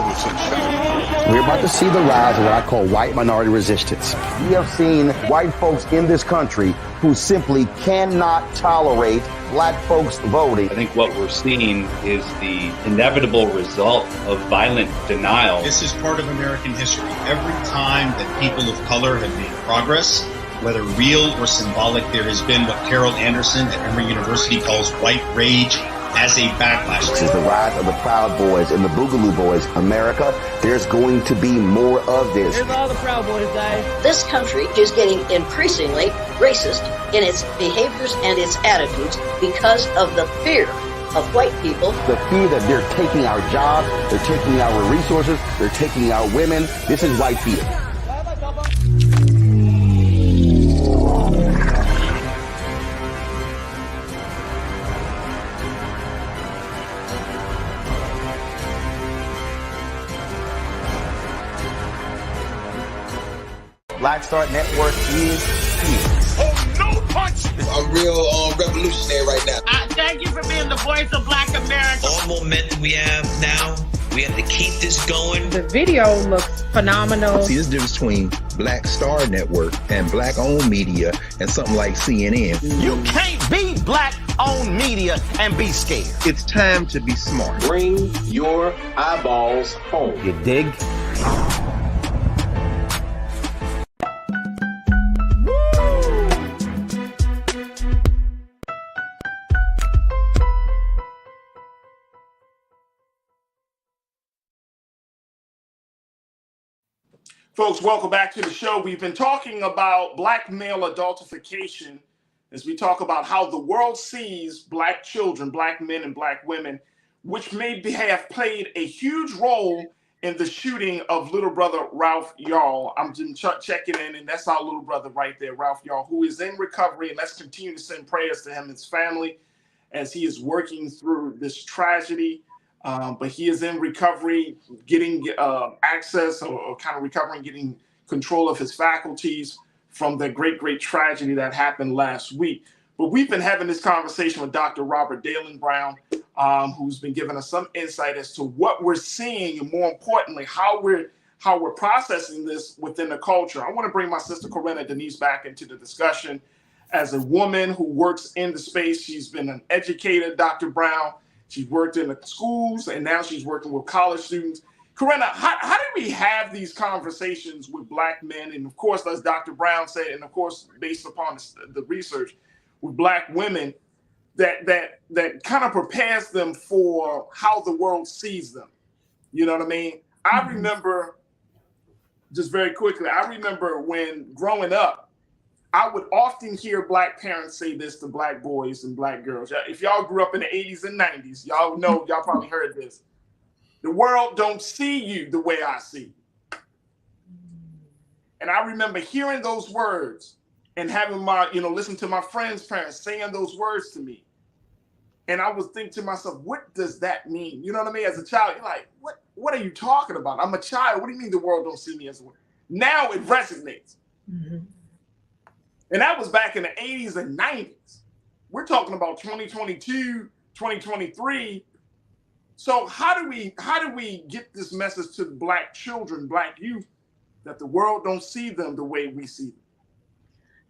We're about to see the rise of what I call white minority resistance. We have seen white folks in this country who simply cannot tolerate Black folks voting. I think what we're seeing is the inevitable result of violent denial. This is part of American history. Every time that people of color have made progress, whether real or symbolic, there has been what Carol Anderson at Emory University calls white rage as a backlash. This is the rise of the Proud Boys and the Boogaloo Boys. America, there's going to be more of this. Here's all the Proud Boys, guys. This country is getting increasingly racist in its behaviors and its attitudes because of the fear of white people. The fear that they're taking our jobs, they're taking our resources, they're taking our women. This is white fear. Black Star Network is here. Oh, no punch! I'm real revolutionary right now. Thank you for being the voice of Black America. All momentum we have now, we have to keep this going. The video looks phenomenal. See, there's a difference between Black Star Network and Black-owned media and something like CNN. You can't be Black-owned media and be scared. It's time to be smart. Bring your eyeballs home. You dig? Folks, welcome back to the show. We've been talking about Black male adultification as we talk about how the world sees Black children, Black men and Black women, which may have played a huge role in the shooting of little brother Ralph Yarl. I'm just checking in, and that's our little brother right there, Ralph Yarl, who is in recovery. And let's continue to send prayers to him and his family as he is working through this tragedy. But he is in recovery, getting access or kind of recovering, getting control of his faculties from the great, great tragedy that happened last week. But we've been having this conversation with Dr. Robert Dalen Brown. who's been giving us some insight as to what we're seeing, and more importantly, how we're processing this within the culture. I want to bring my sister Corinna Denise back into the discussion. As a woman who works in the space, she's been an educator, Dr. Brown. She's worked in the schools, and now she's working with college students. Corinna, how do we have these conversations with Black men? And of course, as Dr. Brown said, and of course, based upon the research, with Black women, that kind of prepares them for how the world sees them. You know what I mean? I remember, just very quickly, I remember when growing up, I would often hear Black parents say this to Black boys and Black girls. If y'all grew up in the 80s and 90s, y'all know, y'all probably heard this. The world don't see you the way I see you. And I remember hearing those words and having my, listen to my friends' parents saying those words to me. And I was thinking to myself, what does that mean? You know what I mean? As a child, you're like, what are you talking about? I'm a child. What do you mean the world don't see me as a woman? Now it resonates. Mm-hmm. And that was back in the 80s and 90s. We're talking about 2022, 2023. So how do we get this message to Black children, Black youth, that the world don't see them the way we see them?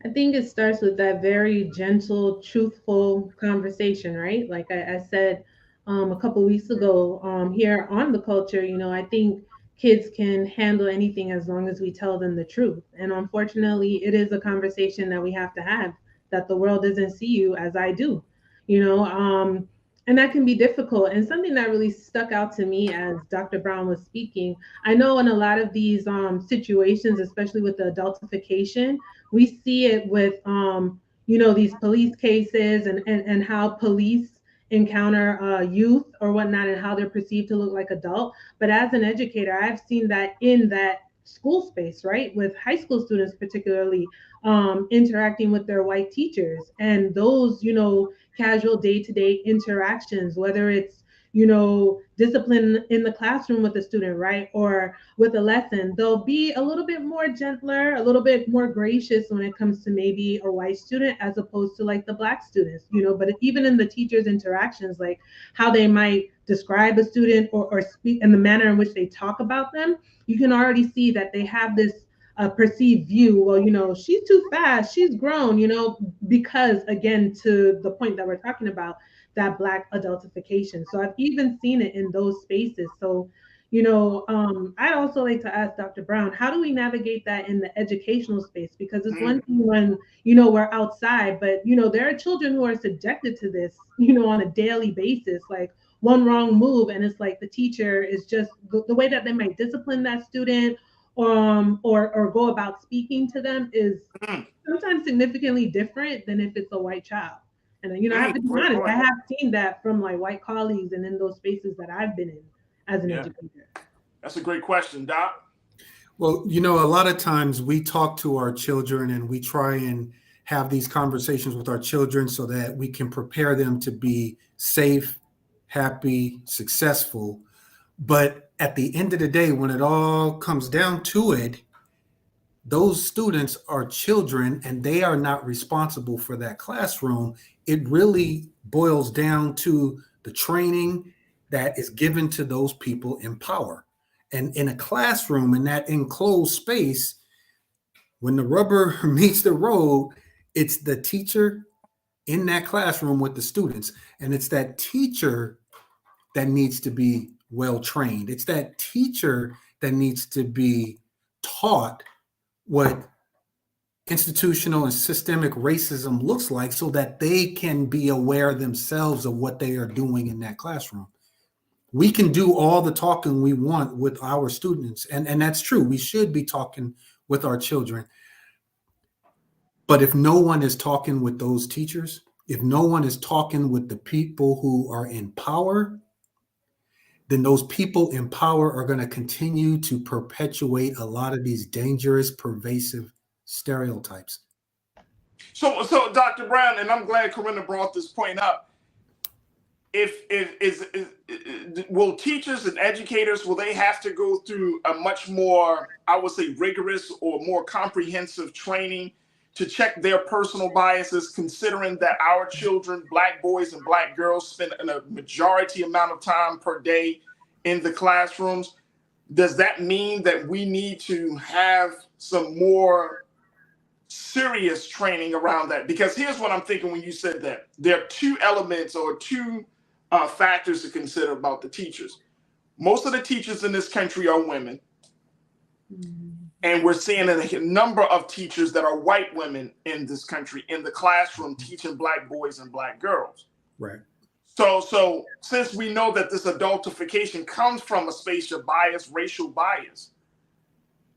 I think it starts with that very gentle, truthful conversation, right? Like I said a couple weeks ago here on The Culture, I think kids can handle anything as long as we tell them the truth. And unfortunately, it is a conversation that we have to have, that the world doesn't see you as I do, and that can be difficult. And something that really stuck out to me as Dr. Brown was speaking, I know in a lot of these situations, especially with the adultification, we see it with, these police cases and how police encounter youth or whatnot and how they're perceived to look like adult. But as an educator, I've seen that in that school space, right? With high school students, particularly interacting with their white teachers, and those, casual day-to-day interactions, whether it's, discipline in the classroom with the student, right? Or with a lesson, they'll be a little bit more gentler, a little bit more gracious when it comes to maybe a white student as opposed to like the Black students, but even in the teachers' interactions, like how they might describe a student or speak and the manner in which they talk about them, you can already see that they have this perceived view. Well, she's too fast, she's grown, because again, to the point that we're talking about, that Black adultification. So I've even seen it in those spaces. So, I'd also like to ask Dr. Brown, how do we navigate that in the educational space? Because it's one thing when, we're outside, but, there are children who are subjected to this, on a daily basis, like one wrong move. And it's like the teacher is just the way that they might discipline that student or go about speaking to them is sometimes significantly different than if it's a white child. And I have to be honest, I have seen that from like white colleagues and in those spaces that I've been in as an educator. That's a great question, Doc. Well, a lot of times we talk to our children and we try and have these conversations with our children so that we can prepare them to be safe, happy, successful. But at the end of the day, when it all comes down to it, those students are children and they are not responsible for that classroom. It really boils down to the training that is given to those people in power. And in a classroom, in that enclosed space, when the rubber meets the road, it's the teacher in that classroom with the students. And it's that teacher that needs to be well trained. It's that teacher that needs to be taught what institutional and systemic racism looks like so that they can be aware themselves of what they are doing in that classroom. We can do all the talking we want with our students, and that's true. We should be talking with our children. But if no one is talking with those teachers, if no one is talking with the people who are in power, then those people in power are going to continue to perpetuate a lot of these dangerous, pervasive stereotypes. So Dr. Brown, and I'm glad Corinna brought this point up. Will teachers and educators, will they have to go through a much more, I would say, rigorous or more comprehensive training to check their personal biases, considering that our children, Black boys and Black girls, spend a majority amount of time per day in the classrooms? Does that mean that we need to have some more serious training around that? Because here's what I'm thinking when you said that. There are two elements or two factors to consider about the teachers. Most of the teachers in this country are women. And we're seeing a number of teachers that are white women in this country in the classroom teaching Black boys and Black girls. Right. So since we know that this adultification comes from a spatial bias, racial bias,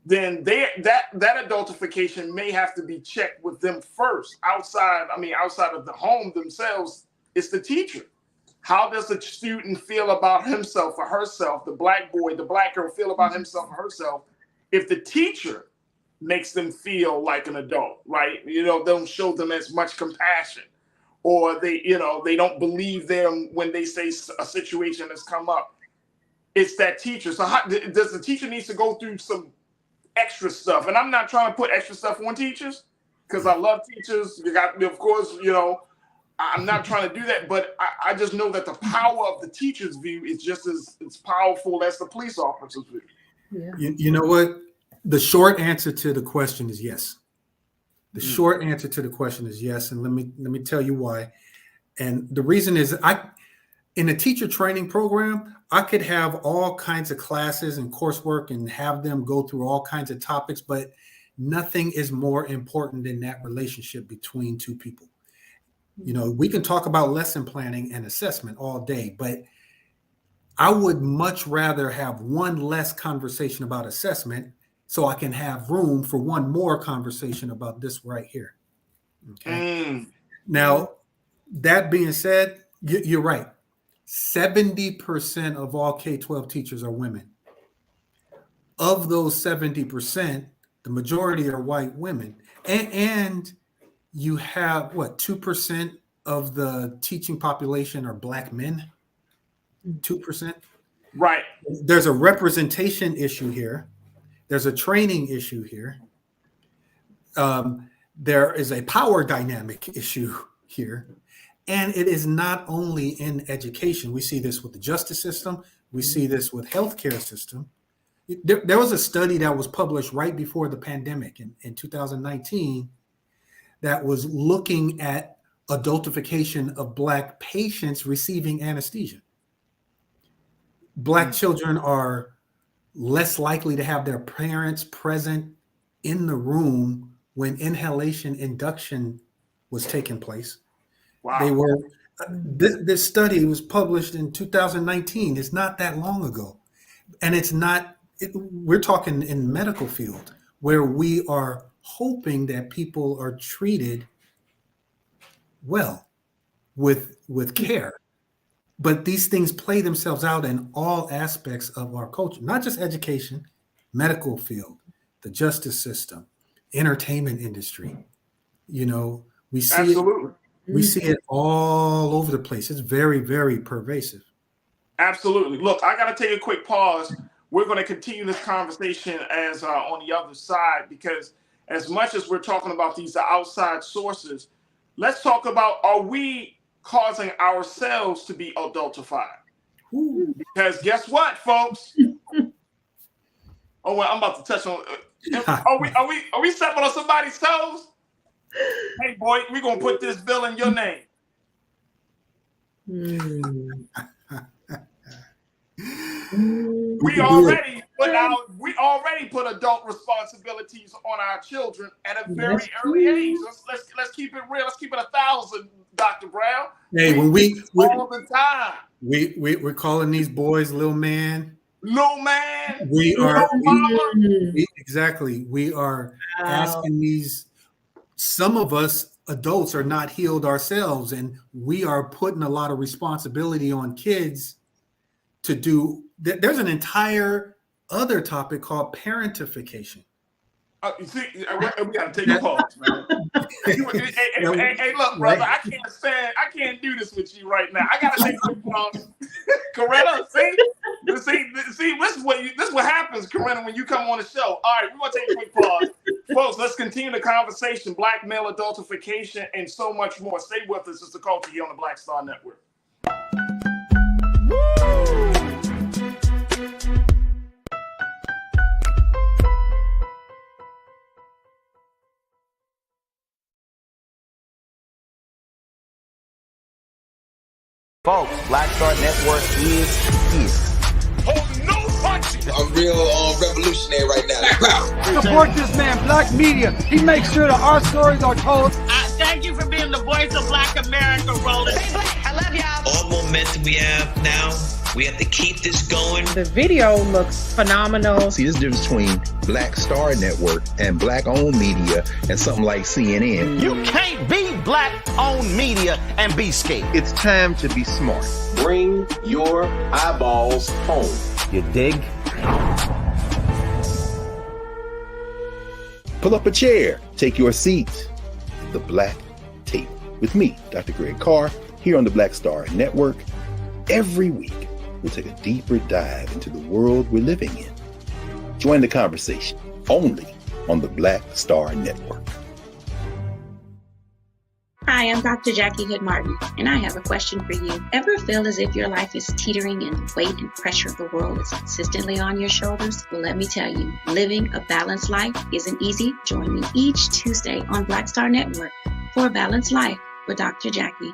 then that adultification may have to be checked with them first. Outside of the home themselves, it's the teacher. How does the student feel about himself or herself, the Black boy, the Black girl feel about himself or herself, if the teacher makes them feel like an adult, right? Don't show them as much compassion, or they don't believe them when they say a situation has come up. It's that teacher. So does the teacher needs to go through some extra stuff? And I'm not trying to put extra stuff on teachers because I love teachers. Of course, I'm not trying to do that, but I just know that the power of the teacher's view is just as powerful as the police officer's view. Yeah. You know what? The short answer to the question is yes. The short answer to the question is yes, and let me tell you why. And the reason is, in a teacher training program, I could have all kinds of classes and coursework and have them go through all kinds of topics, but nothing is more important than that relationship between two people. We can talk about lesson planning and assessment all day, but I would much rather have one less conversation about assessment so I can have room for one more conversation about this right here. Okay. Now, that being said, you're right. 70% of all K-12 teachers are women. Of those 70%, the majority are white women. And you have, 2% of the teaching population are Black men? 2%? Right. There's a representation issue here. There's a training issue here. There is a power dynamic issue here. And it is not only in education. We see this with the justice system. We see this with healthcare system. There was a study that was published right before the pandemic in 2019 that was looking at adultification of Black patients receiving anesthesia. Black children are less likely to have their parents present in the room when inhalation induction was taking place. Wow. They were. This study was published in 2019. It's not that long ago, and it's not. We're talking in medical field where we are hoping that people are treated well with care. But these things play themselves out in all aspects of our culture, not just education, medical field, the justice system, entertainment industry. We see Absolutely. We see it all over the place. It's very, very pervasive. Absolutely. Look, I got to take a quick pause. We're going to continue this conversation as on the other side, because as much as we're talking about these outside sources, let's talk about, are we causing ourselves to be adultified? Because guess what, folks? Oh, well, I'm about to touch on. Are we stepping on somebody's toes? Hey, boy, we're gonna put this bill in your name. We already put adult responsibilities on our children at a very early age. Let's keep it real. Let's keep it 1,000, Dr. Brown. Hey, all the time. We're calling these boys little man. Little man. We are exactly. We are asking these. Some of us adults are not healed ourselves, and we are putting a lot of responsibility on kids to do. There's an entire other topic called parentification. You see, we got to take a pause, man. Hey, look, brother, I can't do this with you right now. I got to take a pause. Coretta, see, this is what happens, Coretta, when you come on the show. All right, we're gonna take a quick pause. Folks, let's continue the conversation. Black male adultification and so much more. Stay with us. It's the culture here on the Black Star Network. Folks, Black Star Network is here. Oh, no punches! I'm real revolutionary right now. Support this man, Black Media. He makes sure that our stories are told. Thank you for being the voice of Black America, Roland. Stay black. I love y'all. All momentum we have now, we have to keep this going. The video looks phenomenal. See, this difference between Black Star Network and Black-owned media and something like CNN. You can't be Black-owned media and be scared. It's time to be smart. Bring your eyeballs home. You dig? Pull up a chair, take your seat. The Black Tape with me, Dr. Greg Carr, here on the Black Star Network. Every week, we'll take a deeper dive into the world we're living in. Join the conversation only on the Black Star Network. Hi, I'm Dr. Jackie Hood Martin, and I have a question for you. Ever feel as if your life is teetering and the weight and pressure of the world is consistently on your shoulders? Well, let me tell you, living a balanced life isn't easy. Join me each Tuesday on Black Star Network for a Balanced Life with Dr. Jackie.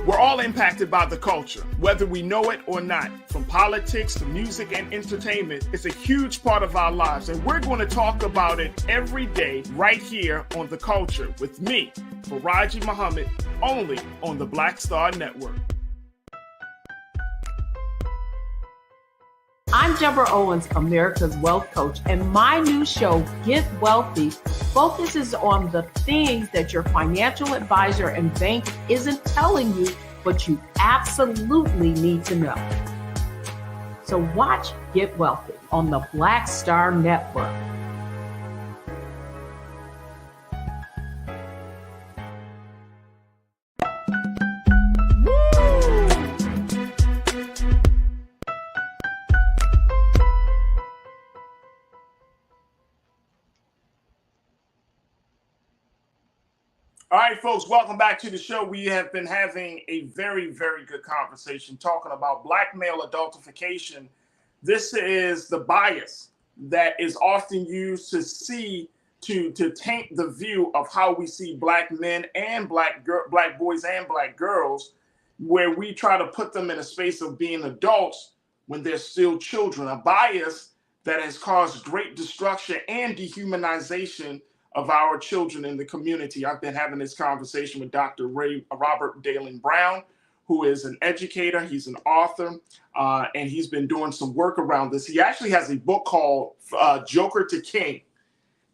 We're all impacted by the culture, whether we know it or not. From politics to music and entertainment, it's a huge part of our lives, and we're going to talk about it every day right here on The Culture with me, Farajii Muhammad, only on the Black Star Network. I'm Deborah Owens, America's Wealth Coach, and my new show, Get Wealthy, focuses on the things that your financial advisor and bank isn't telling you, but you absolutely need to know. So watch Get Wealthy on the Black Star Network. All right, folks, welcome back to the show. We have been having a very, very good conversation talking about black male adultification. This is the bias that is often used to taint the view of how we see black men and black boys and black girls, where we try to put them in a space of being adults when they're still children. A bias that has caused great destruction and dehumanization of our children in the community. I've been having this conversation with Dr. Robert Dalen Brown, who is an educator. He's an author, and he's been doing some work around this. He actually has a book called Joker to King.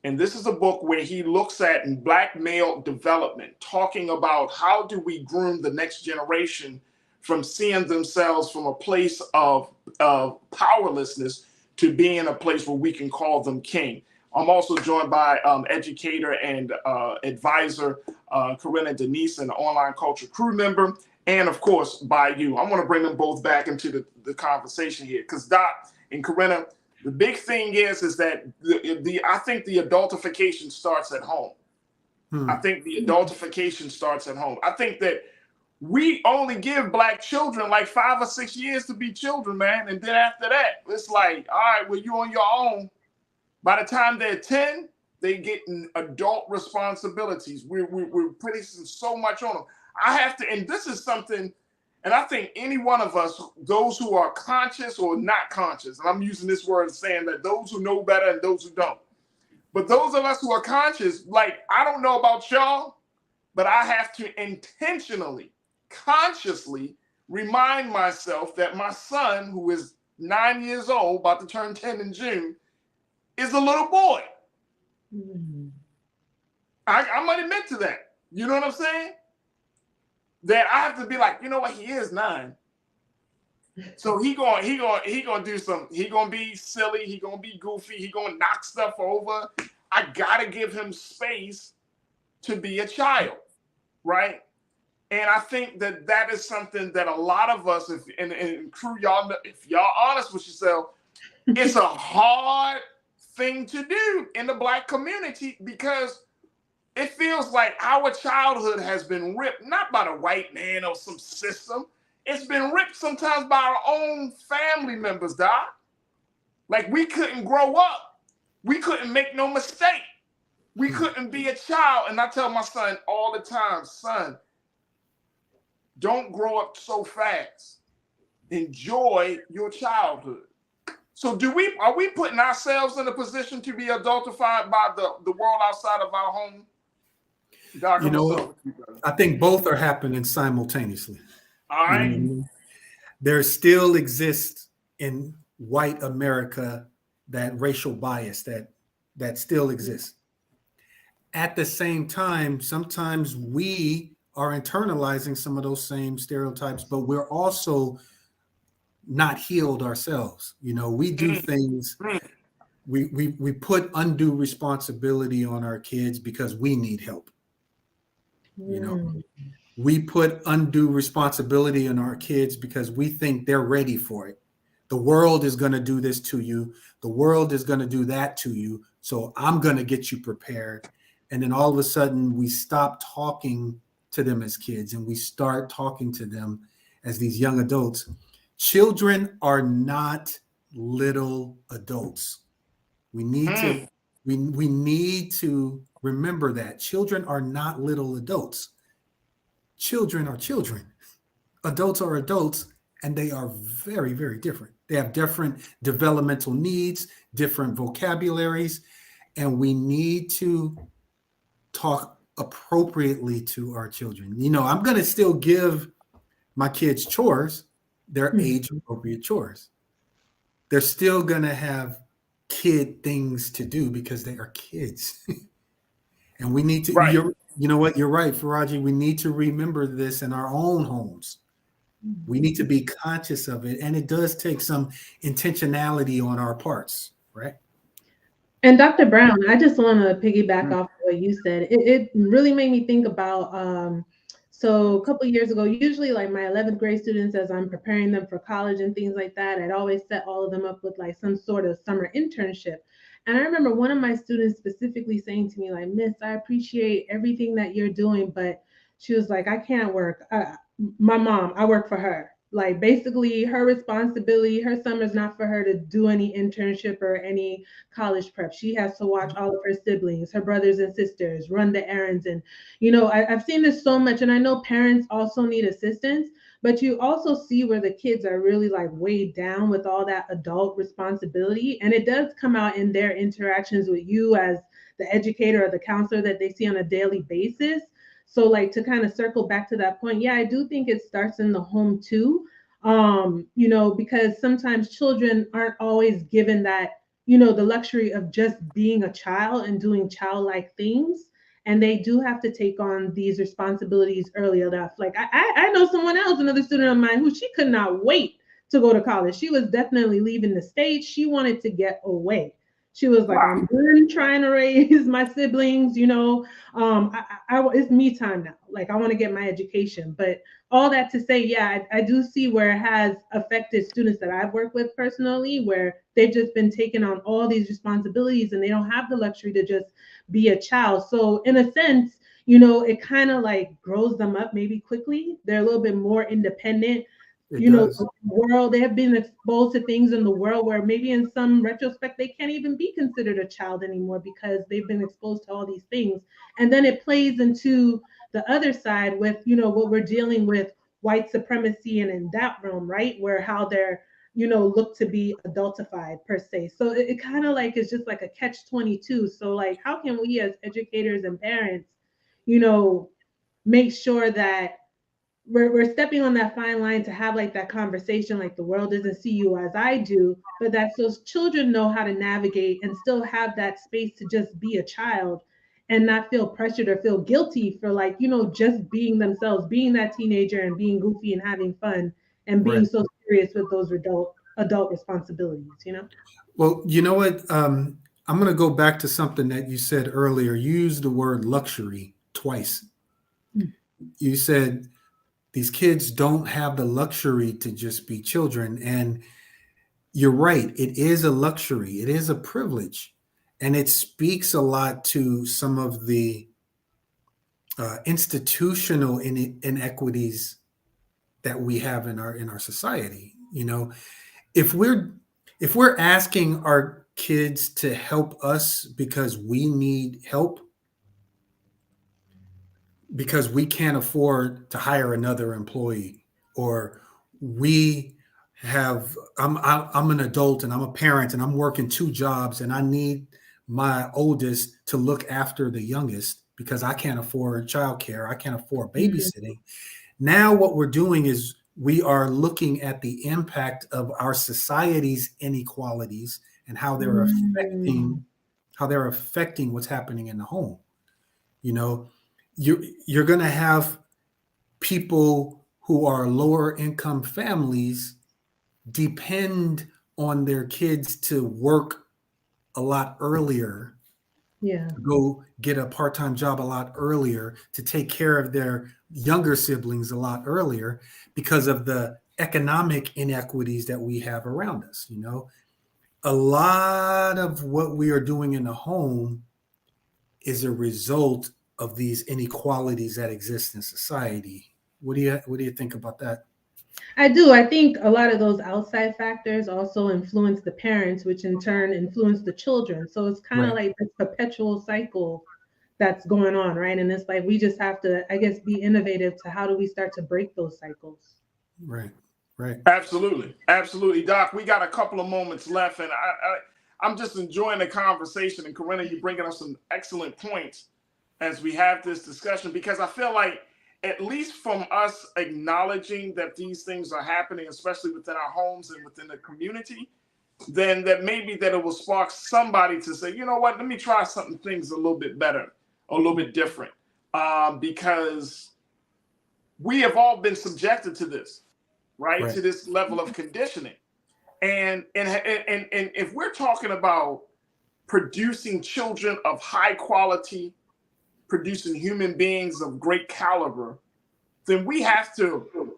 And this is a book where he looks at black male development, talking about how do we groom the next generation from seeing themselves from a place of powerlessness to being in a place where we can call them king. I'm also joined by educator and advisor Corinna Denise, an online culture crew member, and of course by you. I want to bring them both back into the conversation here, because Doc and Corinna, the big thing is that I think the adultification starts at home. I think the adultification starts at home. I think that we only give black children like 5 or 6 years to be children, man, and then after that, it's like, all right, well, you're on your own. By the time they're 10, they get adult responsibilities. We're putting so much on them. I have to, and this is something, and I think any one of us, those who are conscious or not conscious, and I'm using this word saying that those who know better and those who don't, but those of us who are conscious, like, I don't know about y'all, but I have to intentionally, consciously remind myself that my son, who is 9 years old, about to turn 10 in June, is a little boy. Mm-hmm. I might admit to that. You know what I'm saying? That I have to be like, you know what? He is 9. So he gonna do some. He gonna be silly. He gonna be goofy. He gonna knock stuff over. I gotta give him space to be a child, right? And I think that is something that a lot of us, and crew, y'all, if y'all honest with yourself, it's a hard thing to do in the Black community, because it feels like our childhood has been ripped, not by the white man or some system. It's been ripped sometimes by our own family members, Doc. Like, we couldn't grow up. We couldn't make no mistake. We couldn't be a child. And I tell my son all the time, son, don't grow up so fast. Enjoy your childhood. So are we putting ourselves in a position to be adultified by the world outside of our home? Doc, You know what? I think both are happening simultaneously. All right. There still exists in white America that racial bias that still exists. At the same time, sometimes we are internalizing some of those same stereotypes, but we're also not healed ourselves. You know, we do things, we put undue responsibility on our kids because we need help. You know, we put undue responsibility on our kids because we think they're ready for it. The world is going to do this to you. The world is going to do that to you. So I'm going to get you prepared. And then all of a sudden we stop talking to them as kids and we start talking to them as these young adults. Children are not little adults. We need to remember that children are not little adults. Children are children. Adults are adults, and they are very, very different. They have different developmental needs, different vocabularies, and we need to talk appropriately to our children. You know, I'm going to still give my kids chores. They're age-appropriate chores. They're still going to have kid things to do because they are kids. And we need to, you know what, you're right, Farajii, we need to remember this in our own homes. We need to be conscious of it. And it does take some intentionality on our parts, right? And Dr. Brown, I just want to piggyback off what you said. It really made me think about, so a couple of years ago, usually like my 11th grade students, as I'm preparing them for college and things like that, I'd always set all of them up with like some sort of summer internship. And I remember one of my students specifically saying to me, like, Miss, I appreciate everything that you're doing, but she was like, I can't work. My mom, I work for her. Like, basically her responsibility, her summer's not for her to do any internship or any college prep. She has to watch all of her siblings, her brothers and sisters, run the errands. And, you know, I've seen this so much, and I know parents also need assistance, but you also see where the kids are really like weighed down with all that adult responsibility. And it does come out in their interactions with you as the educator or the counselor that they see on a daily basis. So like, to kind of circle back to that point, yeah, I do think it starts in the home too, you know, because sometimes children aren't always given that, you know, the luxury of just being a child and doing childlike things. And they do have to take on these responsibilities early enough. Like I know someone else, another student of mine, who she could not wait to go to college. She was definitely leaving the state. She wanted to get away. She was like, I'm done trying to raise my siblings, you know, it's me time now. Like, I want to get my education. But all that to say, yeah, I do see where it has affected students that I've worked with personally, where they've just been taking on all these responsibilities and they don't have the luxury to just be a child. So in a sense, you know, it kind of like grows them up maybe quickly. They're a little bit more independent. You know, the world, they have been exposed to things in the world where maybe in some retrospect, they can't even be considered a child anymore because they've been exposed to all these things. And then it plays into the other side with, you know, what we're dealing with, white supremacy and in that realm, right? Where how they're, you know, look to be adultified per se. So it kind of like is just like a catch-22. So like, how can we as educators and parents, you know, make sure that we're stepping on that fine line to have like that conversation, like the world doesn't see you as I do, but that those children know how to navigate and still have that space to just be a child and not feel pressured or feel guilty for like, you know, just being themselves, being that teenager and being goofy and having fun and being so serious with those adult responsibilities, you know? Well, you know what? I'm going to go back to something that you said earlier. You used the word luxury twice. You said, these kids don't have the luxury to just be children. And you're right. It is a luxury. It is a privilege. And it speaks a lot to some of the institutional inequities that we have in our society. You know, if we're asking our kids to help us because we need help, because we can't afford to hire another employee, or I'm an adult and I'm a parent and I'm working 2 jobs and I need my oldest to look after the youngest because I can't afford childcare, I can't afford babysitting. Now what we're doing is we are looking at the impact of our society's inequalities and how they're affecting what's happening in the home. You know, you're going to have people who are lower income families depend on their kids to work a lot earlier, to go get a part-time job a lot earlier, to take care of their younger siblings a lot earlier because of the economic inequities that we have around us. You know, a lot of what we are doing in the home is a result of these inequalities that exist in society. What do you think about that? I do. I think a lot of those outside factors also influence the parents, which in turn influence the children. So it's kind of like this perpetual cycle that's going on, right? And it's like we just have to, I guess, be innovative to how do we start to break those cycles. Right. Absolutely, Doc. We got a couple of moments left, and I'm just enjoying the conversation. And Corinna, you're bringing us some excellent points as we have this discussion, because I feel like, at least from us acknowledging that these things are happening, especially within our homes and within the community, then that maybe that it will spark somebody to say, you know what, let me try things a little bit better, a little bit different, because we have all been subjected to this, right? To this level of conditioning. And if we're talking about producing children of high quality, producing human beings of great caliber, then we have to,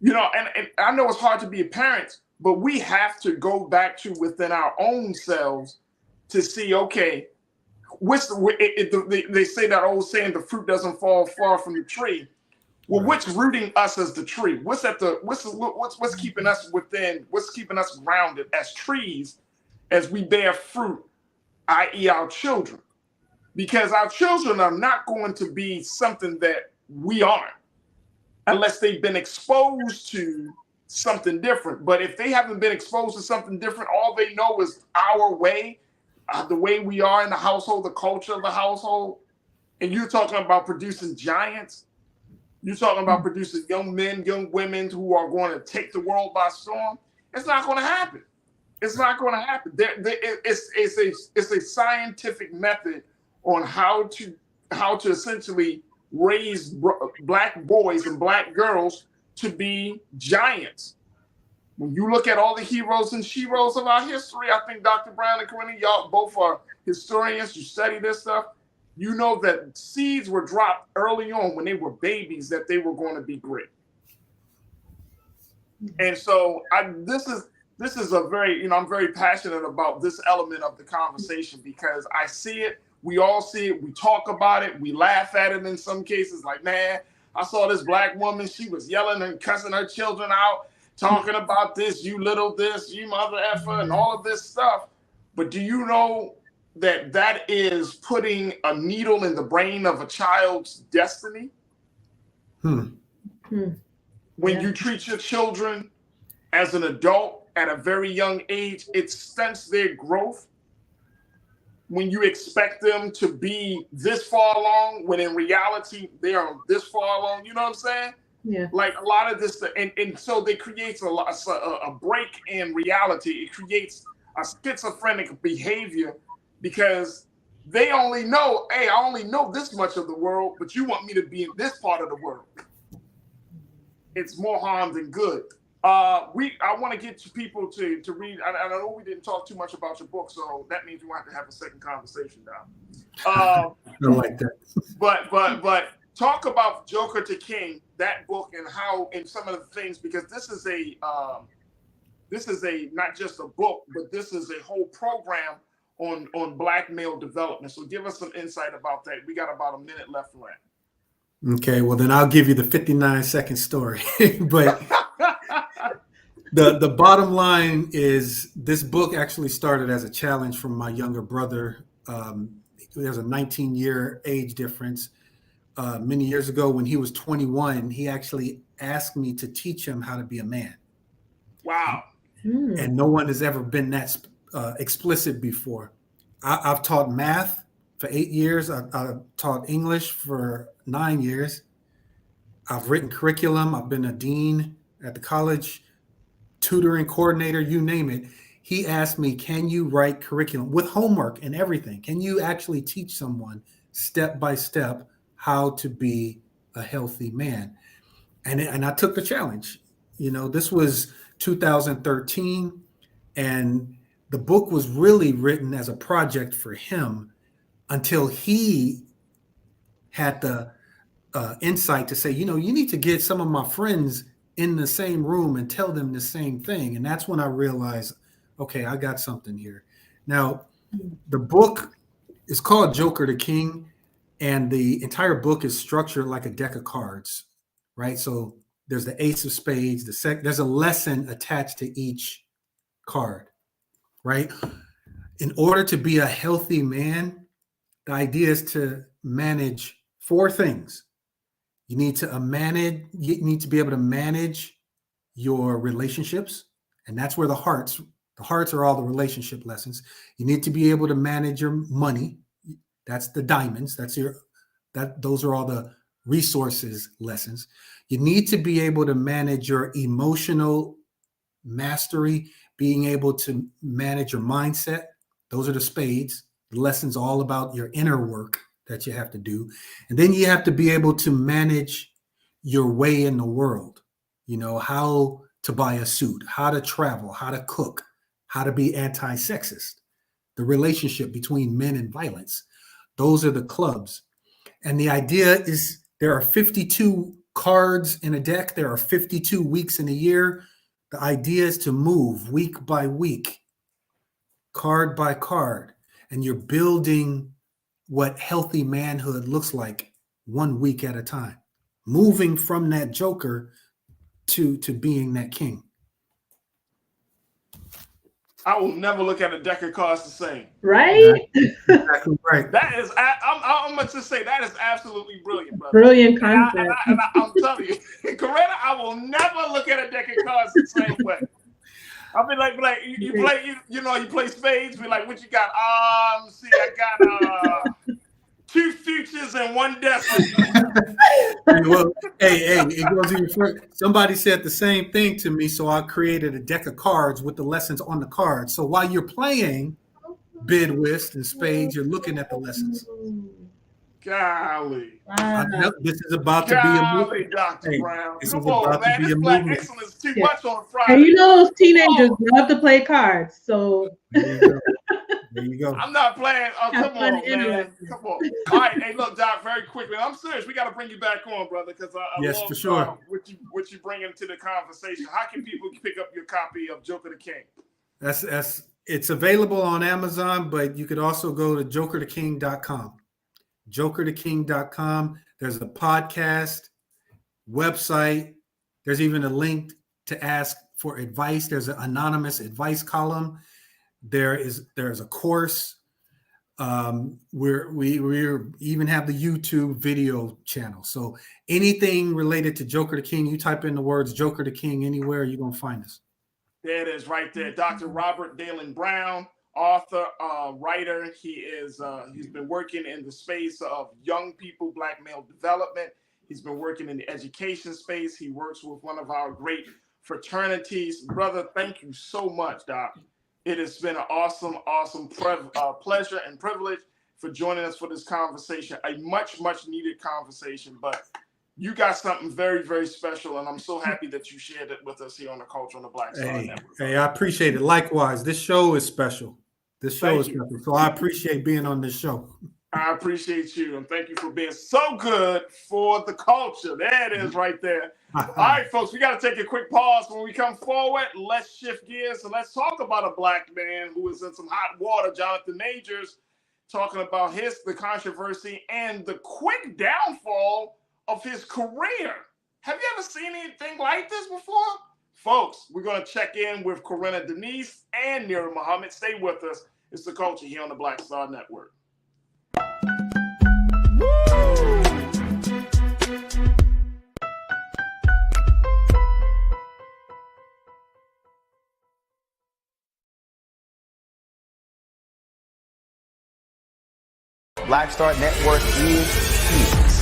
you know, and I know it's hard to be a parent, but we have to go back to within our own selves to see, okay, they say that old saying, the fruit doesn't fall far from the tree. Well, what's rooting us as the tree? What's keeping us what's keeping us grounded as trees as we bear fruit, i.e. our children? Because our children are not going to be something that we aren't unless they've been exposed to something different. But if they haven't been exposed to something different, all they know is our way, the way we are in the household, the culture of the household. And you're talking about producing giants. You're talking about producing young men, young women who are going to take the world by storm. It's not going to happen. It's not going to happen. It's a scientific method on how to essentially raise Black boys and Black girls to be giants. When you look at all the heroes and sheroes of our history, I think Dr. Brown and Corinna, y'all both are historians, you study this stuff. You know that seeds were dropped early on when they were babies that they were going to be great. And so this is a very, I'm very passionate about this element of the conversation because I see it. We all see it. We talk about it. We laugh at it in some cases. Like, man, I saw this Black woman. She was yelling and cussing her children out, talking about this, you little this, you mother effer, and all of this stuff. But do you know that is putting a needle in the brain of a child's destiny? When you treat your children as an adult at a very young age, it stunts their growth. When you expect them to be this far along, when in reality they are this far along, you know what I'm saying? Yeah. Like a lot of this, and so they create a break in reality. It creates a schizophrenic behavior because they only know, hey, I only know this much of the world, but you want me to be in this part of the world. It's more harm than good. I want to get to people to read. I know we didn't talk too much about your book, so that means we want to have a second conversation now. I like that. But talk about Joker to King, that book, and how, and some of the things, because this is a not just a book, but this is a whole program on Black male development. So give us some insight about that. We got about a minute left for that. Okay, well then I'll give you the 59-second story. But the bottom line is this book actually started as a challenge from my younger brother. There's a 19-year age difference. Many years ago when he was 21, he actually asked me to teach him how to be a man. Wow. And no one has ever been that explicit before. I've taught math for 8 years. I've taught English for 9 years. I've written curriculum. I've been a dean at the college, tutoring coordinator, you name it. He asked me, can you write curriculum with homework and everything? Can you actually teach someone step by step how to be a healthy man? And I took the challenge. You know, this was 2013, and the book was really written as a project for him until he had the insight to say, you know, you need to get some of my friends in the same room and tell them the same thing. And that's when I realized, okay, I got something here. Now, the book is called Joker the King, and the entire book is structured like a deck of cards, right? So there's the ace of spades, there's a lesson attached to each card, right? In order to be a healthy man, the idea is to manage 4 things. You need to be able to manage your relationships, and that's where the hearts are all the relationship lessons. You need to be able to manage your money. That's the diamonds. Those are all the resources lessons. You need to be able to manage your emotional mastery, being able to manage your mindset. Those are the spades. The lessons all about your inner work that you have to do. And then you have to be able to manage your way in the world. You know, how to buy a suit, how to travel, how to cook, how to be anti-sexist, the relationship between men and violence. Those are the clubs. And the idea is there are 52 cards in a deck. There are 52 weeks in a year. The idea is to move week by week, card by card, and you're building what healthy manhood looks like 1 week at a time, moving from that joker to being that king. I will never look at a deck of cards the same. Right? Exactly right. That is, I'm going to just say that is absolutely brilliant, brother. Brilliant concept. I'm telling you, Coretta, I will never look at a deck of cards the same way. I'll be like you play, you play spades. Be like, what you got? See, I got 2 futures and 1 destiny. Well, hey, it goes even further. Somebody said the same thing to me, so I created a deck of cards with the lessons on the cards. So while you're playing bid, whist, and spades, you're looking at the lessons. Golly. This is about to be a movie. Dr. Brown. This Come is on, about man. to be This a Black movie. excellence too much on Friday. And you know those teenagers love to play cards, so there you go. I'm not playing. Oh, come on, man. Come on. All right, hey, look, Doc, very quickly. I'm serious. We got to bring you back on, brother, because I Yes, love for sure. what you bring into the conversation. How can people pick up your copy of Joker the King? It's available on Amazon, but you could also go to jokertheking.com. jokertheking.com. There's a podcast, website. There's even a link to ask for advice. There's an anonymous advice column. There's a course. We even have the YouTube video channel. So anything related to Joker the King, you type in the words Joker the King anywhere, you're gonna find us. There it is, right there. Dr. Robert Dalen Brown, author, writer. He's been working in the space of young people, Black male development. He's been working in the education space. He works with one of our great fraternities. Brother, thank you so much, Doc. It has been an awesome pleasure and privilege for joining us for this conversation, a much needed conversation, but you got something very, very special, and I'm so happy that you shared it with us here on the Culture on the Black Star Network. Hey, I appreciate it. Likewise, this show is special. So I appreciate being on this show. I appreciate you, and thank you for being so good for the culture. There it is right there. All right, folks, we got to take a quick pause. When we come forward, let's shift gears and let's talk about a black man who is in some hot water, Jonathan Majors, talking about the controversy and the quick downfall of his career. Have you ever seen anything like this before? Folks, we're going to check in with Corinna Denise and Nira Muhammad. Stay with us. It's The Culture here on the Black Star Network. Black Star Network is here.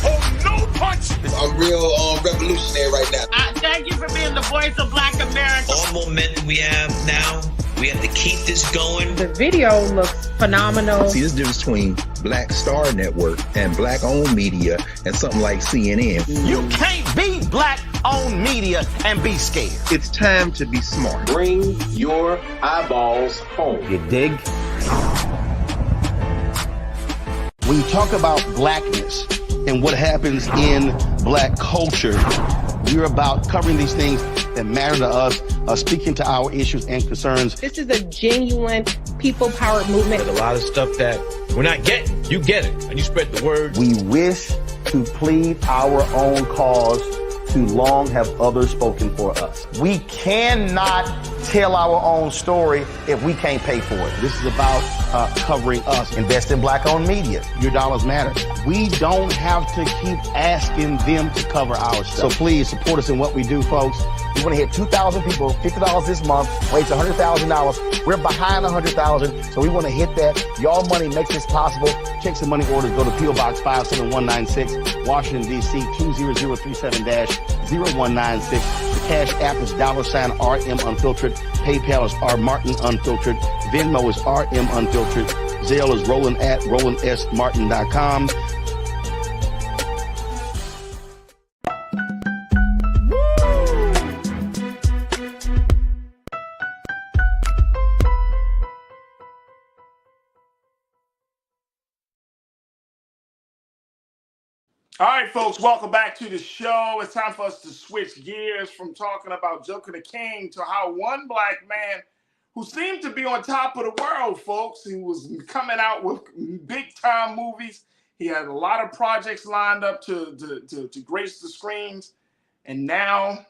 Oh, no punch! I'm real revolutionary right now. Thank you for being the voice of Black America. All momentum we have now, we have to keep this going. The video looks phenomenal. See, this difference between Black Star Network and black-owned media and something like CNN. You can't be black-owned media and be scared. It's time to be smart. Bring your eyeballs home. You dig? When you talk about blackness and what happens in black culture, we're about covering these things that matter to us, speaking to our issues and concerns. This is a genuine people-powered movement. There's a lot of stuff that we're not getting. You get it, and you spread the word. We wish to plead our own cause. Too long have others spoken for us. We cannot tell our own story if we can't pay for it. This is about covering us. Invest in black-owned media. Your dollars matter. We don't have to keep asking them to cover our stuff. So please support us in what we do, folks. We want to hit 2,000 people, $50 this month, raise $100,000. We're behind 100,000, so we want to hit that. Y'all money makes this possible. Check some money orders. Go to P.O. Box 57196, Washington, D.C. 20037-0196. The Cash App is $RM Unfiltered. PayPal is R Martin Unfiltered. Venmo is RM Unfiltered. Zelle is Roland at RolandSMartin.com. All right, folks, welcome back to the show. It's time for us to switch gears from talking about Joker the King to how one black man who seemed to be on top of the world, folks, he was coming out with big-time movies. He had a lot of projects lined up to grace the screens, and now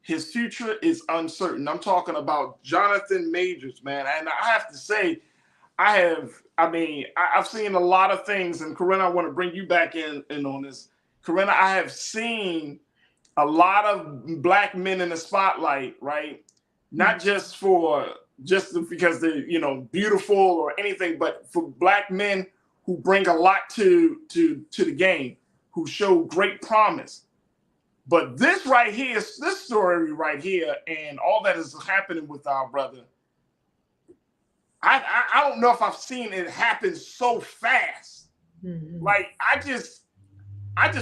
his future is uncertain. I'm talking about Jonathan Majors, man, and I have to say, I've seen a lot of things, and Corinna, I want to bring you back in on this. Corinna, I have seen a lot of black men in the spotlight, right? Not just because they're, beautiful or anything, but for black men who bring a lot to the game, who show great promise. But this story right here, and all that is happening with our brother, I don't know if I've seen it happen so fast. Mm-hmm. Like I just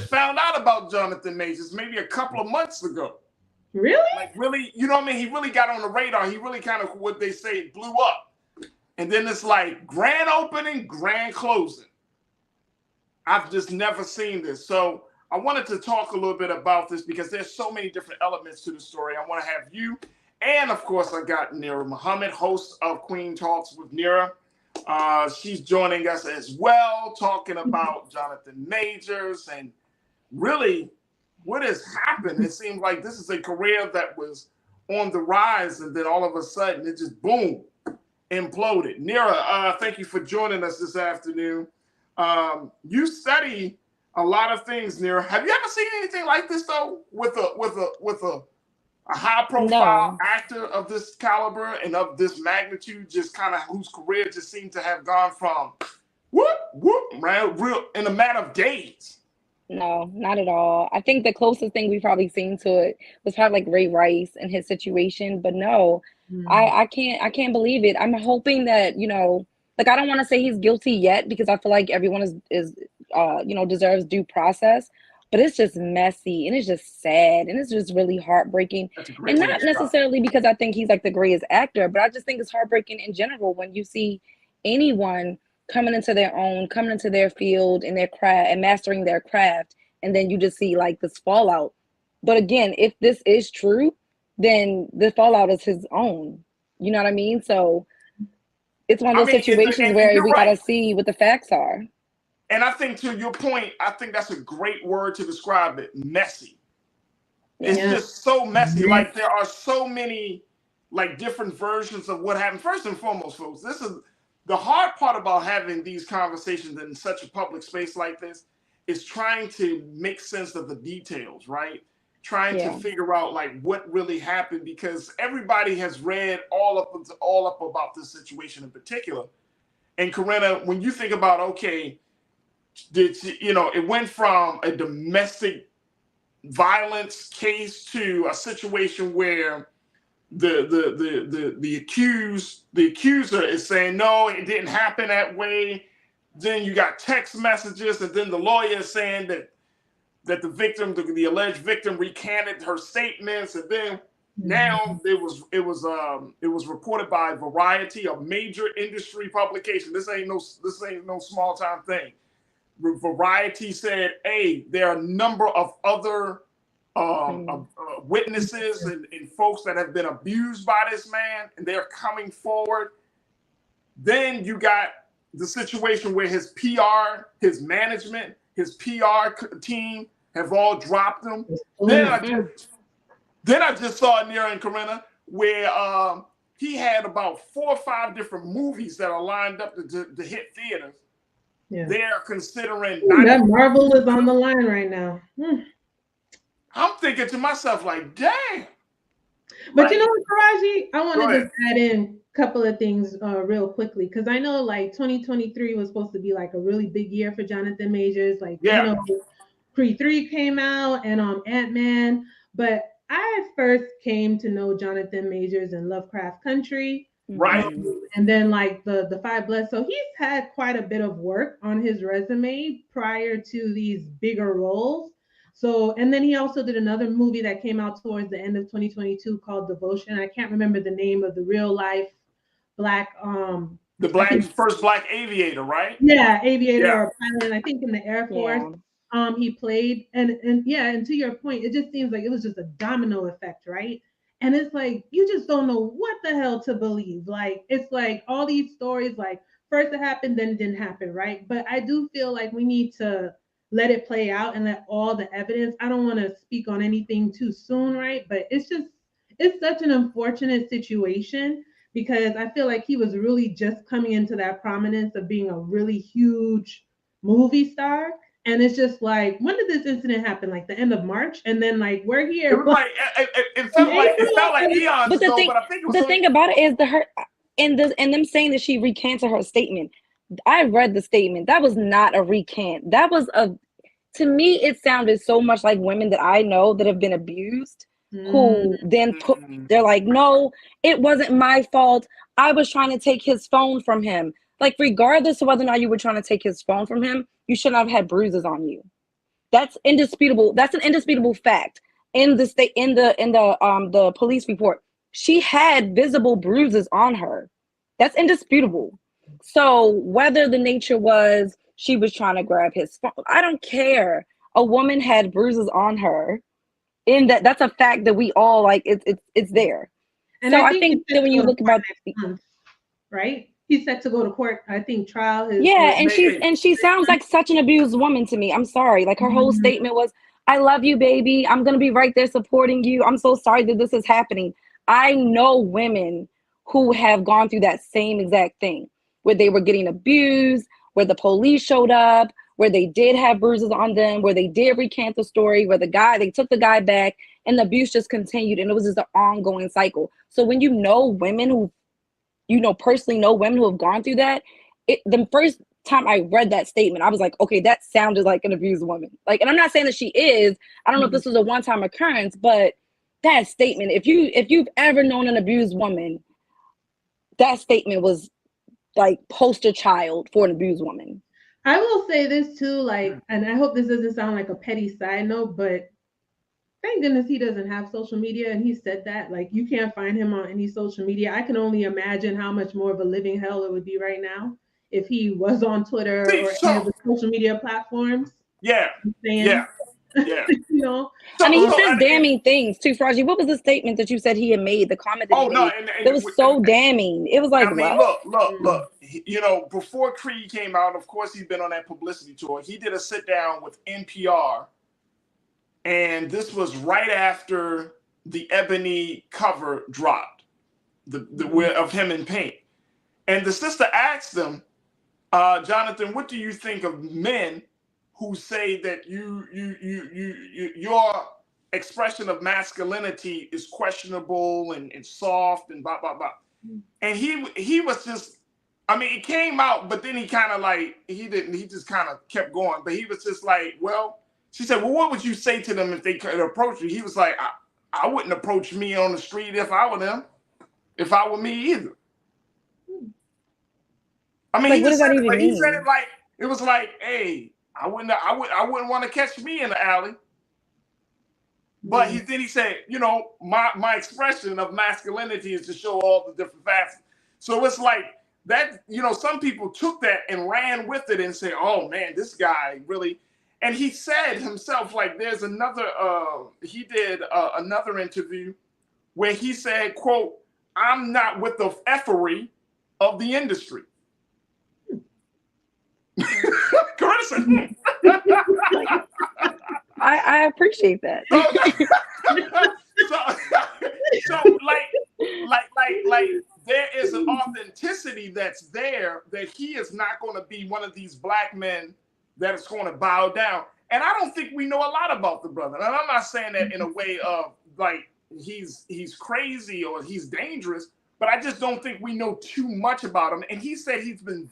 found out about Jonathan Majors maybe a couple of months ago. Really? Like really, you know what I mean? He really got on the radar. He really kind of, what they say, blew up. And then it's like grand opening, grand closing. I've just never seen this. So I wanted to talk a little bit about this because there's so many different elements to the story. I want to have you. And of course, I got Nira Muhammad, host of Queen Talks with Nira. She's joining us as well, talking about Jonathan Majors and really what has happened. It seems like this is a career that was on the rise, and then all of a sudden it just boom, imploded. Nira, thank you for joining us this afternoon. You study a lot of things, Nira. Have you ever seen anything like this though, with a high-profile actor of this caliber and of this magnitude, just kind of whose career just seemed to have gone from real in a matter of days? No, not at all. I think the closest thing we've probably seen to it was probably like Ray Rice and his situation. But no, I can't believe it. I'm hoping that, like I don't want to say he's guilty yet because I feel like everyone is deserves due process. But it's just messy and it's just sad and it's just really heartbreaking. And not necessarily because I think he's like the greatest actor, but I just think it's heartbreaking in general when you see anyone coming into their own, coming into their field and their craft and mastering their craft. And then you just see like this fallout. But again, if this is true, then the fallout is his own. You know what I mean? So it's one of those situations where we got to see what the facts are. And I think, to your point, I think that's a great word to describe it: messy. It's just so messy. Like, there are so many like different versions of what happened. First and foremost, folks, this is the hard part about having these conversations in such a public space like this, is trying to make sense of the details, right? Trying to figure out like what really happened, because everybody has read all up about this situation in particular. And Corinna, when you think about, okay, it went from a domestic violence case to a situation where the accuser is saying, no, it didn't happen that way. Then you got text messages, and then the lawyer is saying that the victim, the alleged victim, recanted her statements, and then now it was reported by Variety, a major industry publication. This ain't no small time thing. Variety said, hey, there are a number of other witnesses and folks that have been abused by this man, and they're coming forward. Then you got the situation where his PR, his management, his PR team have all dropped him. Then I just saw Nira and Corinna where he had about 4 or 5 different movies that are lined up to hit theaters. Yeah. They're considering that Marvel is on the line right now. I'm thinking to myself, like, dang. But you know what, Farajii? I want to just add in a couple of things real quickly, because I know like 2023 was supposed to be like a really big year for Jonathan Majors. Like, Creed 3 came out and Ant-Man. But I first came to know Jonathan Majors in Lovecraft Country. Right. And then like the Five Bloods. So he's had quite a bit of work on his resume prior to these bigger roles. So, and then he also did another movie that came out towards the end of 2022 called Devotion. I can't remember the name of the real life black first black aviator, right? Yeah, aviator or pilot, I think in the Air Force. He played, and to your point, it just seems like it was just a domino effect, right? And it's like, you just don't know what the hell to believe. Like, it's like all these stories, like first it happened, then it didn't happen, right? But I do feel like we need to let it play out and let all the evidence. I don't want to speak on anything too soon, right? But it's such an unfortunate situation, because I feel like he was really just coming into that prominence of being a really huge movie star. And it's just like, when did this incident happen? Like the end of March, and then like we're here. It was like it felt like eons ago. But I think the thing about it is and them saying that she recanted her statement. I read the statement. That was not a recant. That was to me, it sounded so much like women that I know that have been abused, who then they're like, no, it wasn't my fault. I was trying to take his phone from him. Like, regardless of whether or not you were trying to take his phone from him, you should not have had bruises on you. That's indisputable. That's an indisputable fact. In the police report, she had visible bruises on her. That's indisputable. So whether the nature was she was trying to grab his phone, I don't care. A woman had bruises on her. That's a fact that we all like. It's there. And so I think that when you look about right. He's set to go to court. I think trial is and she sounds like such an abused woman to me. I'm sorry. Like her whole statement was, I love you, baby. I'm gonna be right there supporting you. I'm so sorry that this is happening. I know women who have gone through that same exact thing, where they were getting abused, where the police showed up, where they did have bruises on them, where they did recant the story, where they took the guy back, and the abuse just continued, and it was just an ongoing cycle. So when you know women who personally know women who have gone through that, the first time I read that statement, I was like, okay, that sounded like an abused woman. Like, and I'm not saying that she is. I don't know if this was a one-time occurrence, but that statement, if you've ever known an abused woman, that statement was like poster child for an abused woman. I will say this too, like, and I hope this doesn't sound like a petty side note, but thank goodness he doesn't have social media. And he said that, like, you can't find him on any social media. I can only imagine how much more of a living hell it would be right now if he was on Twitter or any of the social media platforms. Yeah. Yeah. You know, I mean, he says damning things too, Farajii. What was the statement that you said he had made? The comment that he made that was so damning. It was like, I mean, look. You know, before Creed came out, of course, he's been on that publicity tour. He did a sit down with NPR, and this was right after the Ebony cover dropped, of him in paint. And the sister asked him, Jonathan, what do you think of men who say that your expression of masculinity is questionable and soft and blah blah blah? And he was just, I mean, it came out, but then he kind of like he just kind of kept going. But he was just like, well, she said, well, what would you say to them if they could approach you? He was like, I wouldn't approach me on the street if I were them, if I were me either. I mean, like, what does that even mean? He said it like it was like, hey, I wouldn't want to catch me in the alley. But then he said, you know, my expression of masculinity is to show all the different facets. So it's like that, you know, some people took that and ran with it and said, oh man, this guy really. And he said himself, like, there's another, he did another interview where he said, quote, I'm not with the effery of the industry. I appreciate that. So like there is an authenticity that's there that he is not going to be one of these black men that is going to bow down. And I don't think we know a lot about the brother. And I'm not saying that in a way of like he's crazy or he's dangerous, but I just don't think we know too much about him. And he said it's been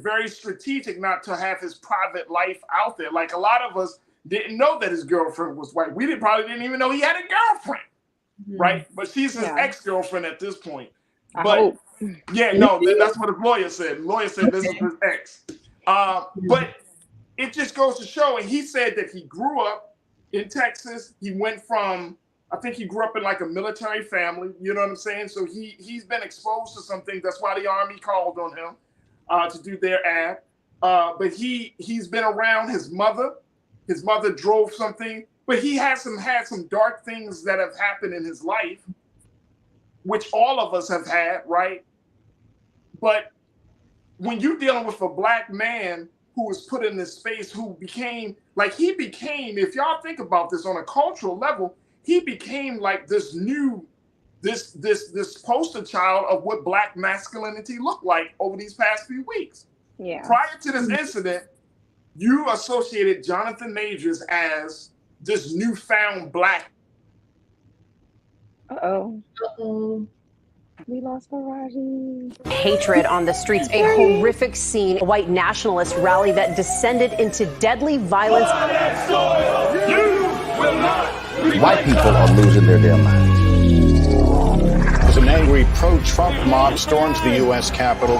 very strategic not to have his private life out there. Like a lot of us didn't know that his girlfriend was white. We probably didn't even know he had a girlfriend, right? But she's his ex-girlfriend at this point. But that's what the lawyer said. The lawyer said this is his ex. But it just goes to show, and he said that he grew up in Texas. He went from, I think he grew up in like a military family, you know what I'm saying? So he's been exposed to some things. That's why the Army called on him to do their ad. But he's been around his mother. His mother drove something, but he had some dark things that have happened in his life, which all of us have had, right? But when you're dealing with a black man who was put in this space, who became, if y'all think about this on a cultural level, he became like this poster child of what black masculinity looked like over these past few weeks. Yeah. Prior to this incident, you associated Jonathan Majors as this newfound black. Uh-oh. We lost Farajii. Hatred on the streets, a horrific scene. A white nationalist rally that descended into deadly violence. White people are losing their damn minds. As an angry pro-Trump mob storms the U.S. Capitol,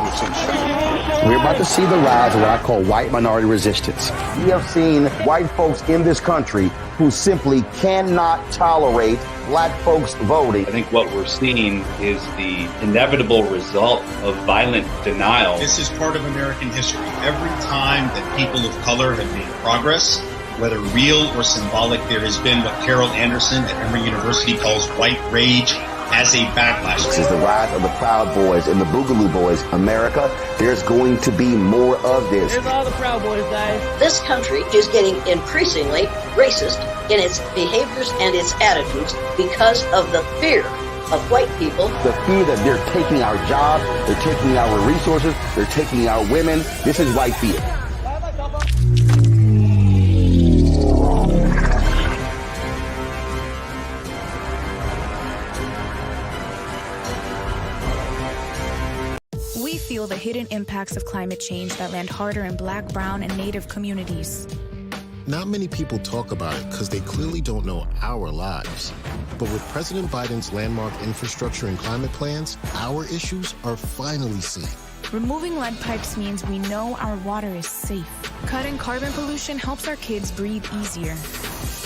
we're about to see the rise of what I call white minority resistance. We have seen white folks in this country who simply cannot tolerate black folks voting. I think what we're seeing is the inevitable result of violent denial. This is part of American history. Every time that people of color have made progress, whether real or symbolic, there has been what Carol Anderson at Emory University calls white rage as a backlash. This is the rise of the Proud Boys and the Boogaloo Boys. America, there's going to be more of this. Here's all the Proud Boys, guys. This country is getting increasingly racist in its behaviors and its attitudes because of the fear of white people. The fear that they're taking our jobs, they're taking our resources, they're taking our women. This is white fear. We feel the hidden impacts of climate change that land harder in Black, Brown, and Native communities. Not many people talk about it because they clearly don't know our lives. But with President Biden's landmark infrastructure and climate plans, our issues are finally seen. Removing lead pipes means we know our water is safe. Cutting carbon pollution helps our kids breathe easier.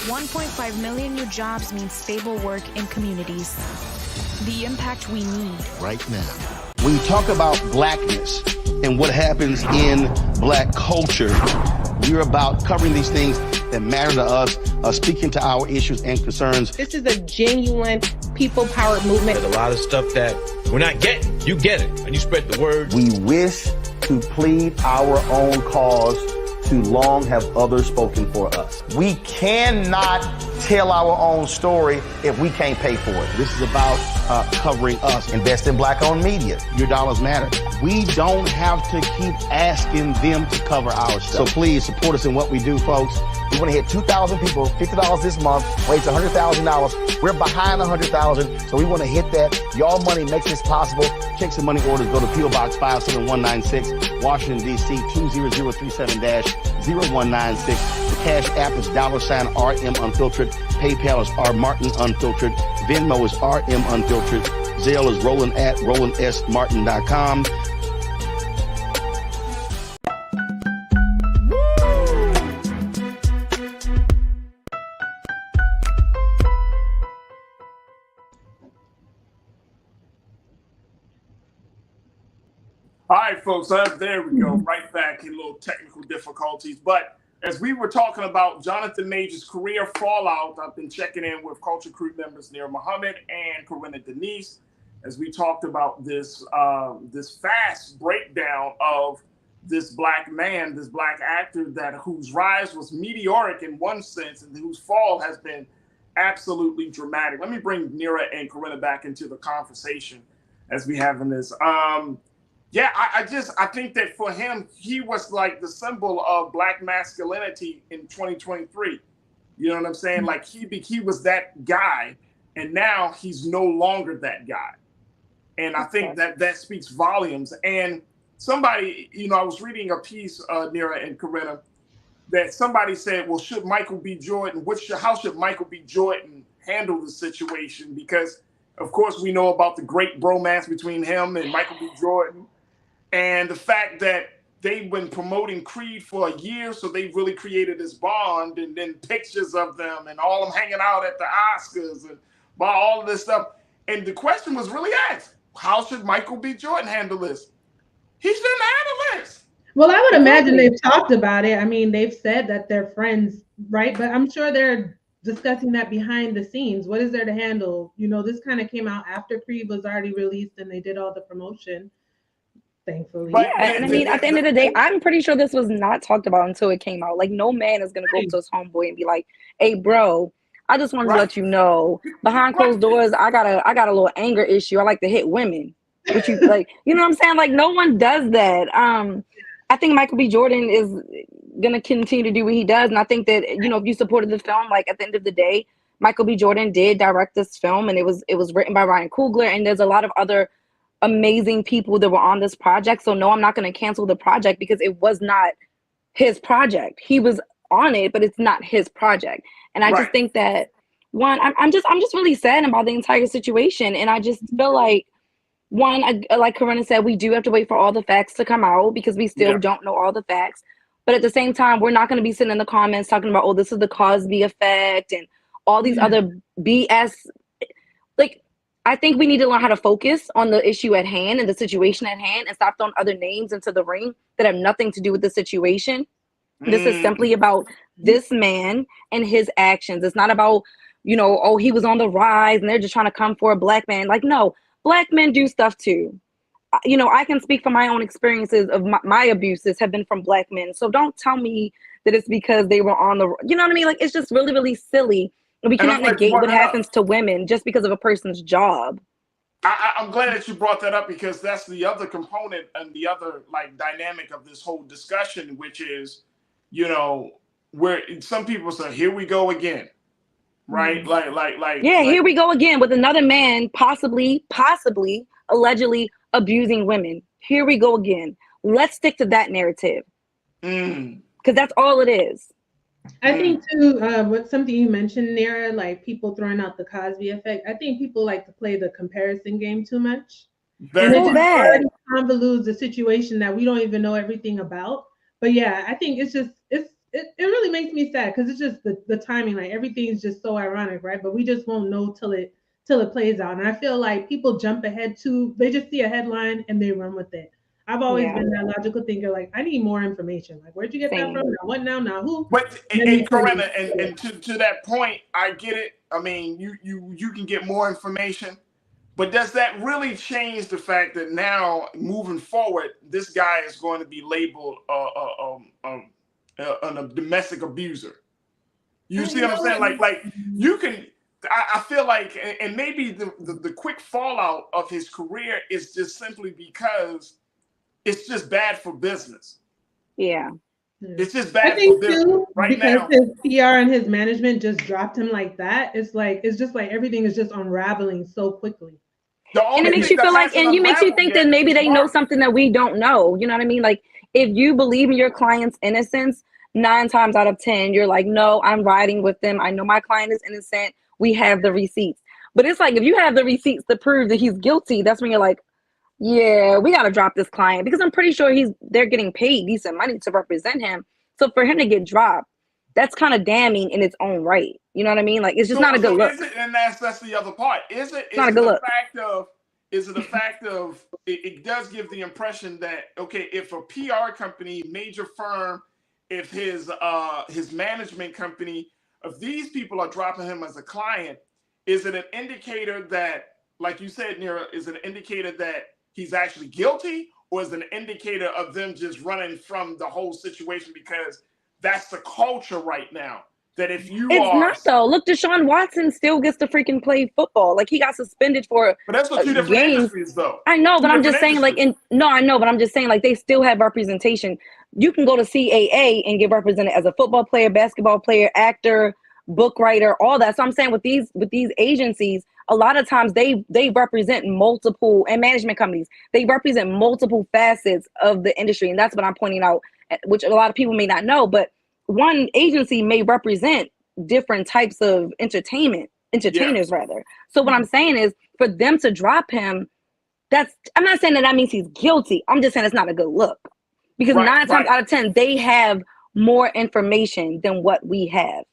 1.5 million new jobs means stable work in communities. The impact we need. Right now. When you talk about blackness and what happens in black culture, we're about covering these things that matter to us, speaking to our issues and concerns. This is a genuine people-powered movement. There's a lot of stuff that we're not getting. You get it, and you spread the word. We wish to plead our own cause. Too long have others spoken for us. We cannot tell our own story if we can't pay for it. This is about covering us. Invest in black-owned media. Your dollars matter. We don't have to keep asking them to cover our stuff. So please support us in what we do, folks. We want to hit 2,000 people, $50 this month, raise $100,000. We're behind 100,000, so we want to hit that. Y'all money makes this possible. Check some money orders. Go to P.O. Box 57196, Washington, D.C. 20037-0196. The Cash App is $RM Unfiltered. PayPal is R Martin Unfiltered. Venmo is RM Unfiltered. Zelle is Roland at RolandSMartin.com. All right, folks, there we go. Right back in little technical difficulties. But as we were talking about Jonathan Major's career fallout, I've been checking in with Culture Crew members Nir Muhammad and Corinna Denise as we talked about this this fast breakdown of this black man, this black actor whose rise was meteoric in one sense and whose fall has been absolutely dramatic. Let me bring Nira and Corinna back into the conversation as we have in this. Yeah, I think that for him, he was like the symbol of black masculinity in 2023. You know what I'm saying? Like he was that guy, and now he's no longer that guy. And I think that speaks volumes. And somebody, I was reading a piece, Nira and Corinna, that somebody said, well, should Michael B. Jordan, how should Michael B. Jordan handle the situation? Because, of course, we know about the great bromance between him and Michael B. Jordan. And the fact that they've been promoting Creed for a year, so they've really created this bond, and then pictures of them and all of them hanging out at the Oscars and about all of this stuff. And the question was really asked, how should Michael B. Jordan handle this? He shouldn't handle this. Well, I would imagine they've talked about it. I mean, they've said that they're friends, right? But I'm sure they're discussing that behind the scenes. What is there to handle? This kind of came out after Creed was already released and they did all the promotion. Thankfully. Yeah, and I mean, at the end of the day, I'm pretty sure this was not talked about until it came out. Like, no man is gonna go up to his homeboy and be like, "Hey, bro, I just wanted to let you know, behind closed doors, I got a little anger issue. I like to hit women." Which you like, you know what I'm saying? Like, no one does that. I think Michael B. Jordan is gonna continue to do what he does, and I think that if you supported the film, like at the end of the day, Michael B. Jordan did direct this film, and it was written by Ryan Coogler, and there's a lot of other amazing people that were on this project. So no, I'm not going to cancel the project because it was not his project. He was on it, but it's not his project. And I just think that I'm just really sad about the entire situation. And I just feel like like Corinna said, we do have to wait for all the facts to come out because we still don't know all the facts. But at the same time, we're not going to be sitting in the comments talking about, oh, this is the Cosby effect and all these other BS. Like, I think we need to learn how to focus on the issue at hand and the situation at hand and stop throwing other names into the ring that have nothing to do with the situation. This is simply about this man and his actions. It's not about, oh, he was on the rise and they're just trying to come for a black man. Like, no, black men do stuff too. I can speak from my own experiences of my abuses have been from black men. So don't tell me that it's because they were on the, you know what I mean? Like, it's just really, really silly. We cannot negate what happens to women just because of a person's job. I'm glad that you brought that up because that's the other component and the other dynamic of this whole discussion, which is, where some people say, here we go again. Right? Here we go again with another man possibly, allegedly abusing women. Here we go again. Let's stick to that narrative. Because that's all it is. I think too, what something you mentioned, Nira, like people throwing out the Cosby effect. I think people like to play the comparison game too much. And it just already convolutes the situation that we don't even know everything about. But yeah, I think it really makes me sad because it's just the timing, like everything's just so ironic, right? But we just won't know till till it plays out. And I feel like people jump ahead they just see a headline and they run with it. I've always been that logical thinker. Like, I need more information. Like, where'd you get that from? Now, what now? Now who? But and Corinna, and to that point, I get it. I mean, you can get more information, but does that really change the fact that now moving forward, this guy is going to be labeled a domestic abuser? You see what I'm saying? Like you can. I feel like, and maybe the quick fallout of his career is just simply because it's just bad for business. Yeah. It's just bad for business too, right because now. His PR and his management just dropped him like that. It's just like everything is just unraveling so quickly. And it makes you feel like, and you makes you think that maybe they know something that we don't know. You know what I mean? Like, if you believe in your client's innocence, 9 times out of 10, you're like, no, I'm riding with them. I know my client is innocent. We have the receipts. But it's like, if you have the receipts to prove that he's guilty, that's when you're like, yeah, we got to drop this client, because I'm pretty sure they're getting paid decent money to represent him. So for him to get dropped, that's kind of damning in its own right. You know what I mean? Like, it's just not a good look. And that's the other part. Is it a fact of it does give the impression that, okay, if a PR company, major firm, if his management company, if these people are dropping him as a client, is it an indicator that, like you said, Nira, is it an indicator that he's actually guilty, or is it an indicator of them just running from the whole situation because that's the culture right now? That if you It's not though. Look, Deshaun Watson still gets to freaking play football. Like, he got suspended for But that's what two different industries, though. I know, but I'm just saying, like, I know, but I'm just saying, like, they still have representation. You can go to CAA and get represented as a football player, basketball player, actor, book writer, all that. So I'm saying with these agencies, a lot of times they represent multiple, and management companies, they represent multiple facets of the industry. And that's what I'm pointing out, which a lot of people may not know, but one agency may represent different types of entertainers rather. So what I'm saying is, for them to drop him, I'm not saying that means he's guilty. I'm just saying it's not a good look, because 9 times out of 10, they have more information than what we have.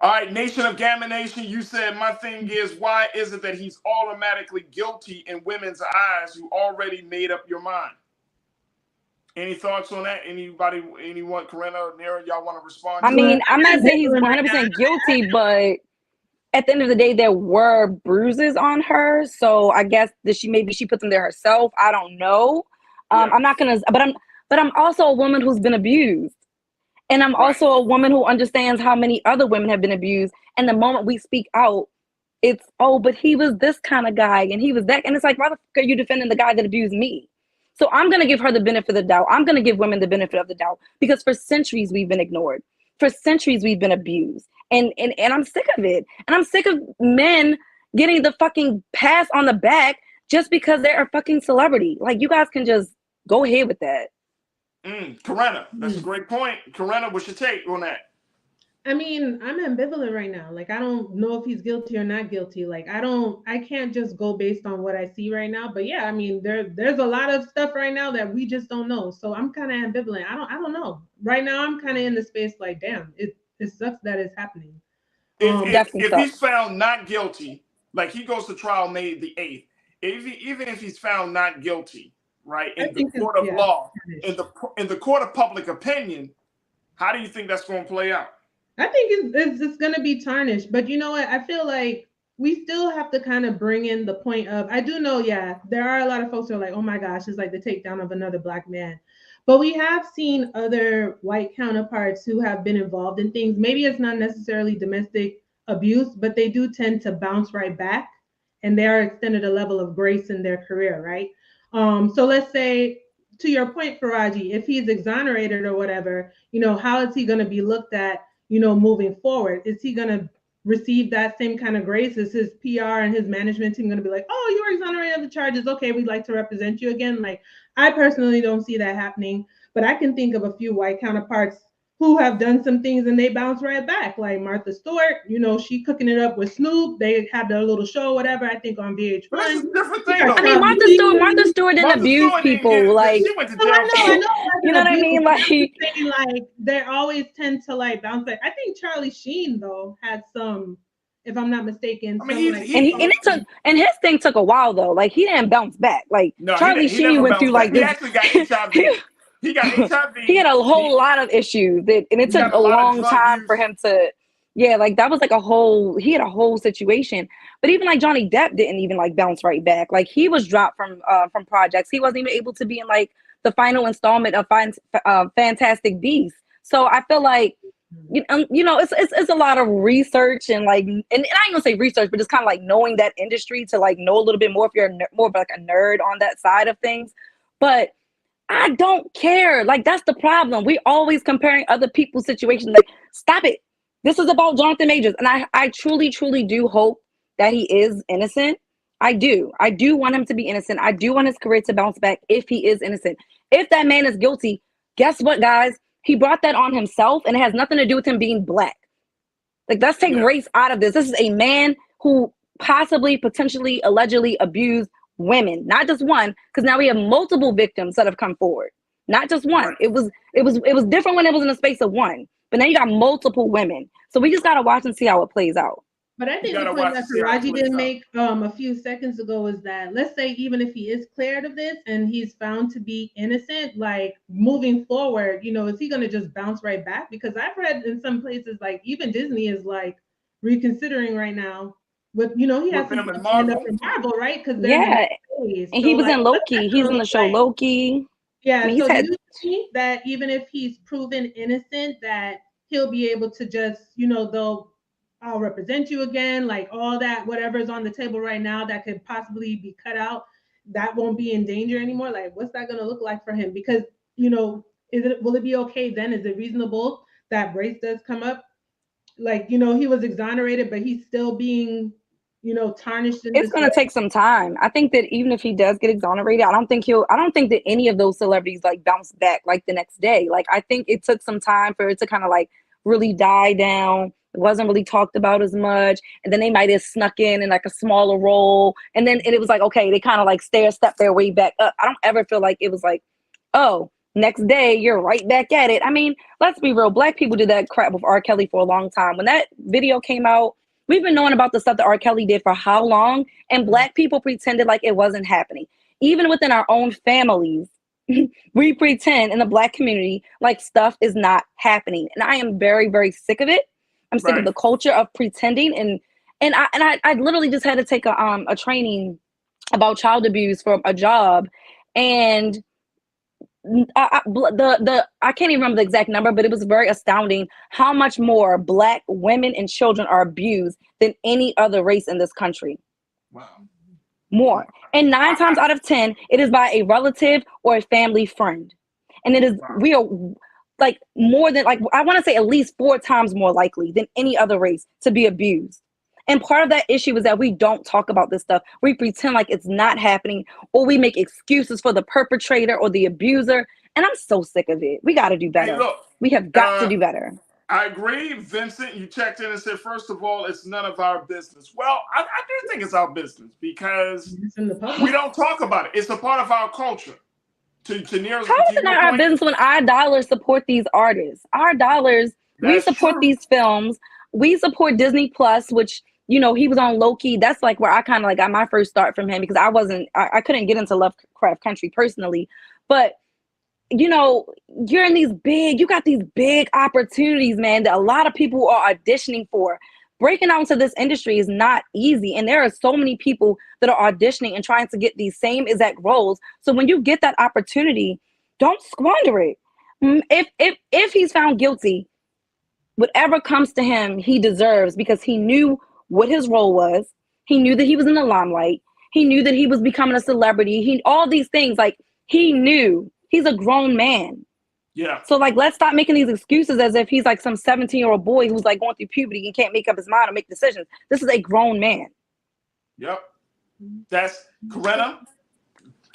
All right, Nation of Gamma Nation, you said, my thing is, why is it that he's automatically guilty in women's eyes? You already made up your mind. Any thoughts on that? Anyone, Corinna or Nira, y'all want to respond? I mean, I'm not saying he's 100% guilty, but at the end of the day, there were bruises on her. So I guess that she put them there herself. I don't know. I'm not gonna, but I'm also a woman who's been abused. And I'm also a woman who understands how many other women have been abused. And the moment we speak out, it's, oh, but he was this kind of guy and he was that. And it's like, why the fuck are you defending the guy that abused me? So I'm going to give her the benefit of the doubt. I'm going to give women the benefit of the doubt, because for centuries we've been ignored. For centuries we've been abused. And I'm sick of it. And I'm sick of men getting the fucking pass on the back just because they're a fucking celebrity. Like, you guys can just go ahead with that. Corinna, that's a great point. Corinna, what's your take on that? I mean, I'm ambivalent right now. Like, I don't know if he's guilty or not guilty. Like, I can't just go based on what I see right now. But yeah, I mean, there's a lot of stuff right now that we just don't know. So I'm kind of ambivalent. I don't know. Right now, I'm kind of in the space like, damn, it sucks that it's happening. If he's found not guilty, like he goes to trial May the 8th, even if he's found not guilty, right, in the court of law, in the court of public opinion, how do you think that's going to play out? I think it's going to be tarnished. But you know what? I feel like we still have to kind of bring in the point of, I do know, there are a lot of folks who are like, oh my gosh, it's like the takedown of another Black man. But we have seen other white counterparts who have been involved in things. Maybe it's not necessarily domestic abuse, but they do tend to bounce right back, and they are extended a level of grace in their career, right? So let's say, to your point, Farajii, if he's exonerated or whatever, how is he going to be looked at, moving forward? Is he going to receive that same kind of grace? Is his PR and his management team going to be like, oh, you were exonerated of the charges, okay, we'd like to represent you again? Like, I personally don't see that happening, but I can think of a few white counterparts who have done some things and they bounce right back, like Martha Stewart. She cooking it up with Snoop. They had their little show, whatever, I think on VH1. That's a different thing. I mean, Martha Stewart didn't abuse people. Like, she went to jail. You know what I mean? Like, they always tend to like bounce back. I think Charlie Sheen though had some if I'm not mistaken. I mean, and his thing took a while though. Like he didn't bounce back. Like no, Charlie he Sheen went through like this. this. He actually got HIV. He got HIV. He had a whole lot of issues and it took a long time for him to. Yeah, like that was like he had a whole situation. But even like Johnny Depp didn't even like bounce right back. Like he was dropped from projects. He wasn't even able to be in like the final installment of Fantastic Beasts. So I feel like it's a lot of research and like, and I ain't gonna say research, but just kind of like knowing that industry to like know a little bit more if you're more of like a nerd on that side of things. But I don't care. Like that's the problem. We always comparing other people's situations. Like stop it. This is about Jonathan Majors. And I truly, truly do hope that he is innocent. I do want him to be innocent. I do want his career to bounce back if he is innocent. If that man is guilty, guess what, guys? He brought that on himself and it has nothing to do with him being Black. Like, let's take race out of this. This is a man who possibly, potentially, allegedly abused women. Not just one, because now we have multiple victims that have come forward. Not just one. It was different when it was in the space of one. But now you got multiple women. So we just got to watch and see how it plays out. But I think the point that Farajii didn't make a few seconds ago is that, let's say even if he is cleared of this and he's found to be innocent, like moving forward, is he going to just bounce right back? Because I've read in some places, like even Disney is like reconsidering right now with, he has to stand up in Marvel, right? Because and he was in Loki. He's in the show Loki. Yeah, I mean, so do you think that even if he's proven innocent, that he'll be able to just, I'll represent you again, like all that, whatever's on the table right now that could possibly be cut out, that won't be in danger anymore? Like, what's that going to look like for him? Because, will it be okay then? Is it reasonable that Brace does come up? Like, he was exonerated, but he's still being, tarnished. It's going to take some time. I think that even if he does get exonerated, I don't think that any of those celebrities like bounce back like the next day. Like, I think it took some time for it to kind of like really die down. It wasn't really talked about as much. And then they might have snuck in like a smaller role. And then it was like, okay, they kind of like step their way back up. I don't ever feel like it was like, oh, next day you're right back at it. I mean, let's be real. Black people did that crap with R. Kelly for a long time. When that video came out, we've been knowing about the stuff that R. Kelly did for how long? And Black people pretended like it wasn't happening. Even within our own families, we pretend in the Black community like stuff is not happening. And I am very, very sick of it. I'm sick of the culture of pretending, and I literally just had to take a training about child abuse for a job, and I can't even remember the exact number, but it was very astounding how much more Black women and children are abused than any other race in this country. Wow. More. And 9 times out of 10, it is by a relative or a family friend. And it is, we are like more than, like, I want to say at least 4 times more likely than any other race to be abused. And part of that issue is that we don't talk about this stuff. We pretend like it's not happening, or we make excuses for the perpetrator or the abuser. And I'm so sick of it. We got to do better. Hey, look, we have got to do better. I agree. Vincent, you checked in and said, first of all, it's none of our business. Well, I do think it's our business because we don't talk about it. It's a part of our culture. How is it not our business when our dollars support these artists? Our dollars, we support these films. We support Disney Plus, which, he was on Loki. That's like where I kind of like got my first start from him, because I couldn't get into Lovecraft Country personally. But, you got these big opportunities, man, that a lot of people are auditioning for. Breaking out into this industry is not easy. And there are so many people that are auditioning and trying to get these same exact roles. So when you get that opportunity, don't squander it. If he's found guilty, whatever comes to him, he deserves, because he knew what his role was. He knew that he was in the limelight. He knew that he was becoming a celebrity. All these things, like, he knew. He's a grown man. Yeah. So, like, let's stop making these excuses as if he's like some 17-year-old boy who's like going through puberty and can't make up his mind or make decisions. This is a grown man. Yep. That's Corinna.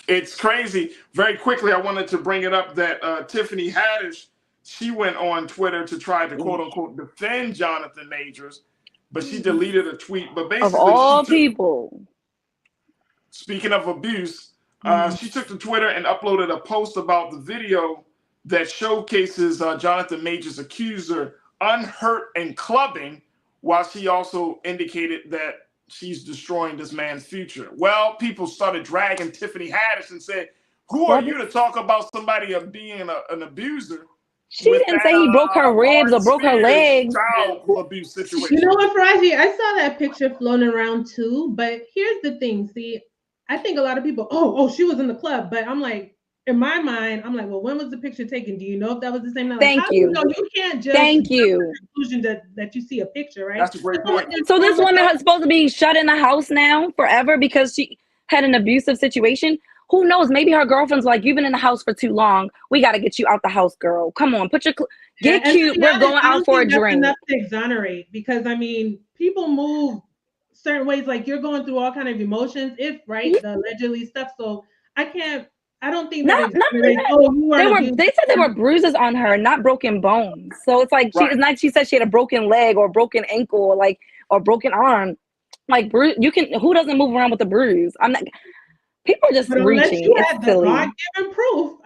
It's crazy. Very quickly, I wanted to bring it up that Tiffany Haddish, she went on Twitter to try to quote unquote defend Jonathan Majors, but she deleted a tweet. But basically, of all people, speaking of abuse, she took to Twitter and uploaded a post about the video that showcases Jonathan Majors' accuser unhurt and clubbing while she also indicated that she's destroying this man's future. Well, people started dragging Tiffany Haddish and said, who are you to talk about somebody of being an abuser? She didn't say he broke her ribs or broke her legs. Child abuse situation. You know what, Farajii? I saw that picture floating around too, but here's the thing. See, I think a lot of people, oh, she was in the club, but I'm like, in my mind, I'm like, well, when was the picture taken? Do you know if that was the same night? Thank you. You can't just conclusion that you see a picture, right? That's a great point. So this woman is supposed to be shut in the house now forever because she had an abusive situation. Who knows? Maybe her girlfriend's like, you've been in the house for too long. We got to get you out the house, girl. Come on, get cute. We're going out for a drink. Enough to exonerate, because I mean, people move certain ways. Like, you're going through all kind of emotions, the allegedly stuff. So I don't think that. They said there were bruises on her, not broken bones. So it's like she said she had a broken leg or broken ankle or broken arm. Like, who doesn't move around with a bruise? I'm not. People are just reaching. You had the God-given proof,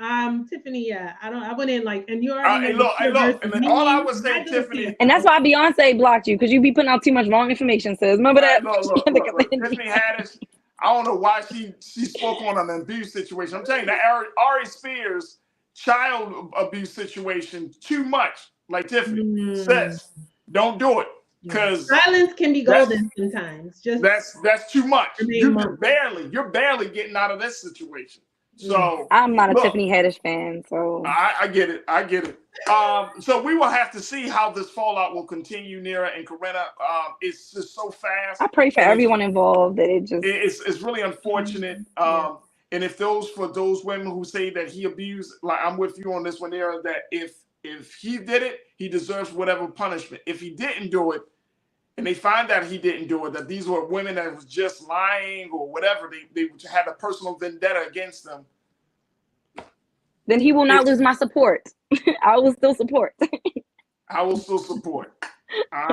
Tiffany. Yeah, I wouldn't like, and you already look, and all I was saying, Tiffany, and that's why Beyonce blocked you, because you be putting out too much wrong information. Sis, remember that? Look, Tiffany Haddish. I don't know why she spoke on an abuse situation. I'm telling you, that Ari Spears child abuse situation too much. Like Tiffany says, don't do it. Because silence can be golden sometimes. Just that's too much. You're barely getting out of this situation. So I'm not a Tiffany Haddish fan, so I get it. So we will have to see how this fallout will continue, Nira and Corinna. It's just so fast. I pray for everyone involved that it's really unfortunate. And if for those women who say that he abused, like, I'm with you on this one, Nira, that if he did it, he deserves whatever punishment. If he didn't do it, and they find out he didn't do it, that these were women that was just lying or whatever, they had a personal vendetta against them, then he will not lose my support. I will still support. I will still support. All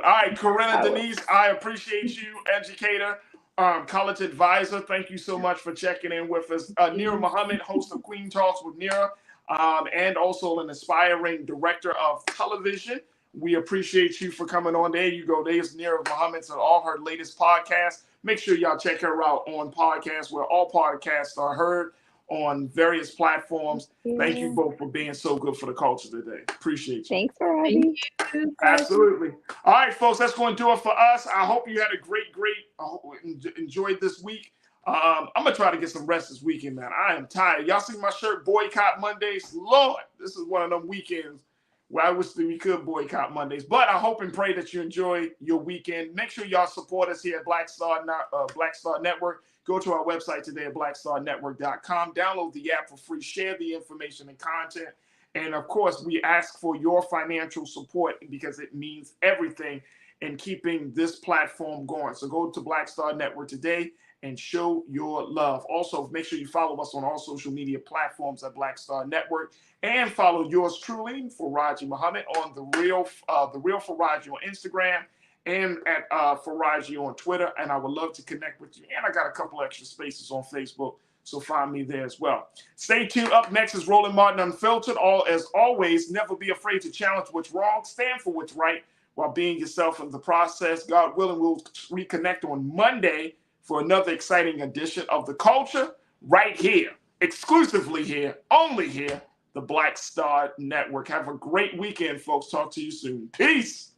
right, Corinna Denise, I appreciate you, educator, college advisor. Thank you so much for checking in with us. Nira Muhammad, host of Queen Talks with Nira, and also an aspiring director of television. We appreciate you for coming on. There you go. There's Nira Muhammad and all her latest podcasts. Make sure y'all check her out on podcasts, where all podcasts are heard on various platforms. Thank you both for being so good for the culture today. Appreciate you. Thanks, Farajii. Absolutely. All right, folks, that's going to do it for us. I hope you had a great, enjoyed this week. I'm going to try to get some rest this weekend, man. I am tired. Y'all see my shirt, Boycott Mondays? Lord, this is one of them weekends where I wish that we could boycott Mondays. But I hope and pray that you enjoy your weekend. Make sure y'all support us here at Black Star Network. Go to our website today at blackstarnetwork.com. Download the app for free. Share the information and content. And, of course, we ask for your financial support because it means everything in keeping this platform going. So go to Black Star Network today and show your love. Also, make sure you follow us on all social media platforms at Black Star Network, and follow yours truly, Farajii Muhammad, on the real Farajii on Instagram, and at Farajii on Twitter. And I would love to connect with you. And I got a couple extra spaces on Facebook, so find me there as well. Stay tuned. Up next is Roland Martin Unfiltered. As always, never be afraid to challenge what's wrong. Stand for what's right while being yourself in the process. God willing, we'll reconnect on Monday for another exciting edition of The Culture, right here, exclusively here, only here, the Black Star Network. Have a great weekend, folks. Talk to you soon. Peace.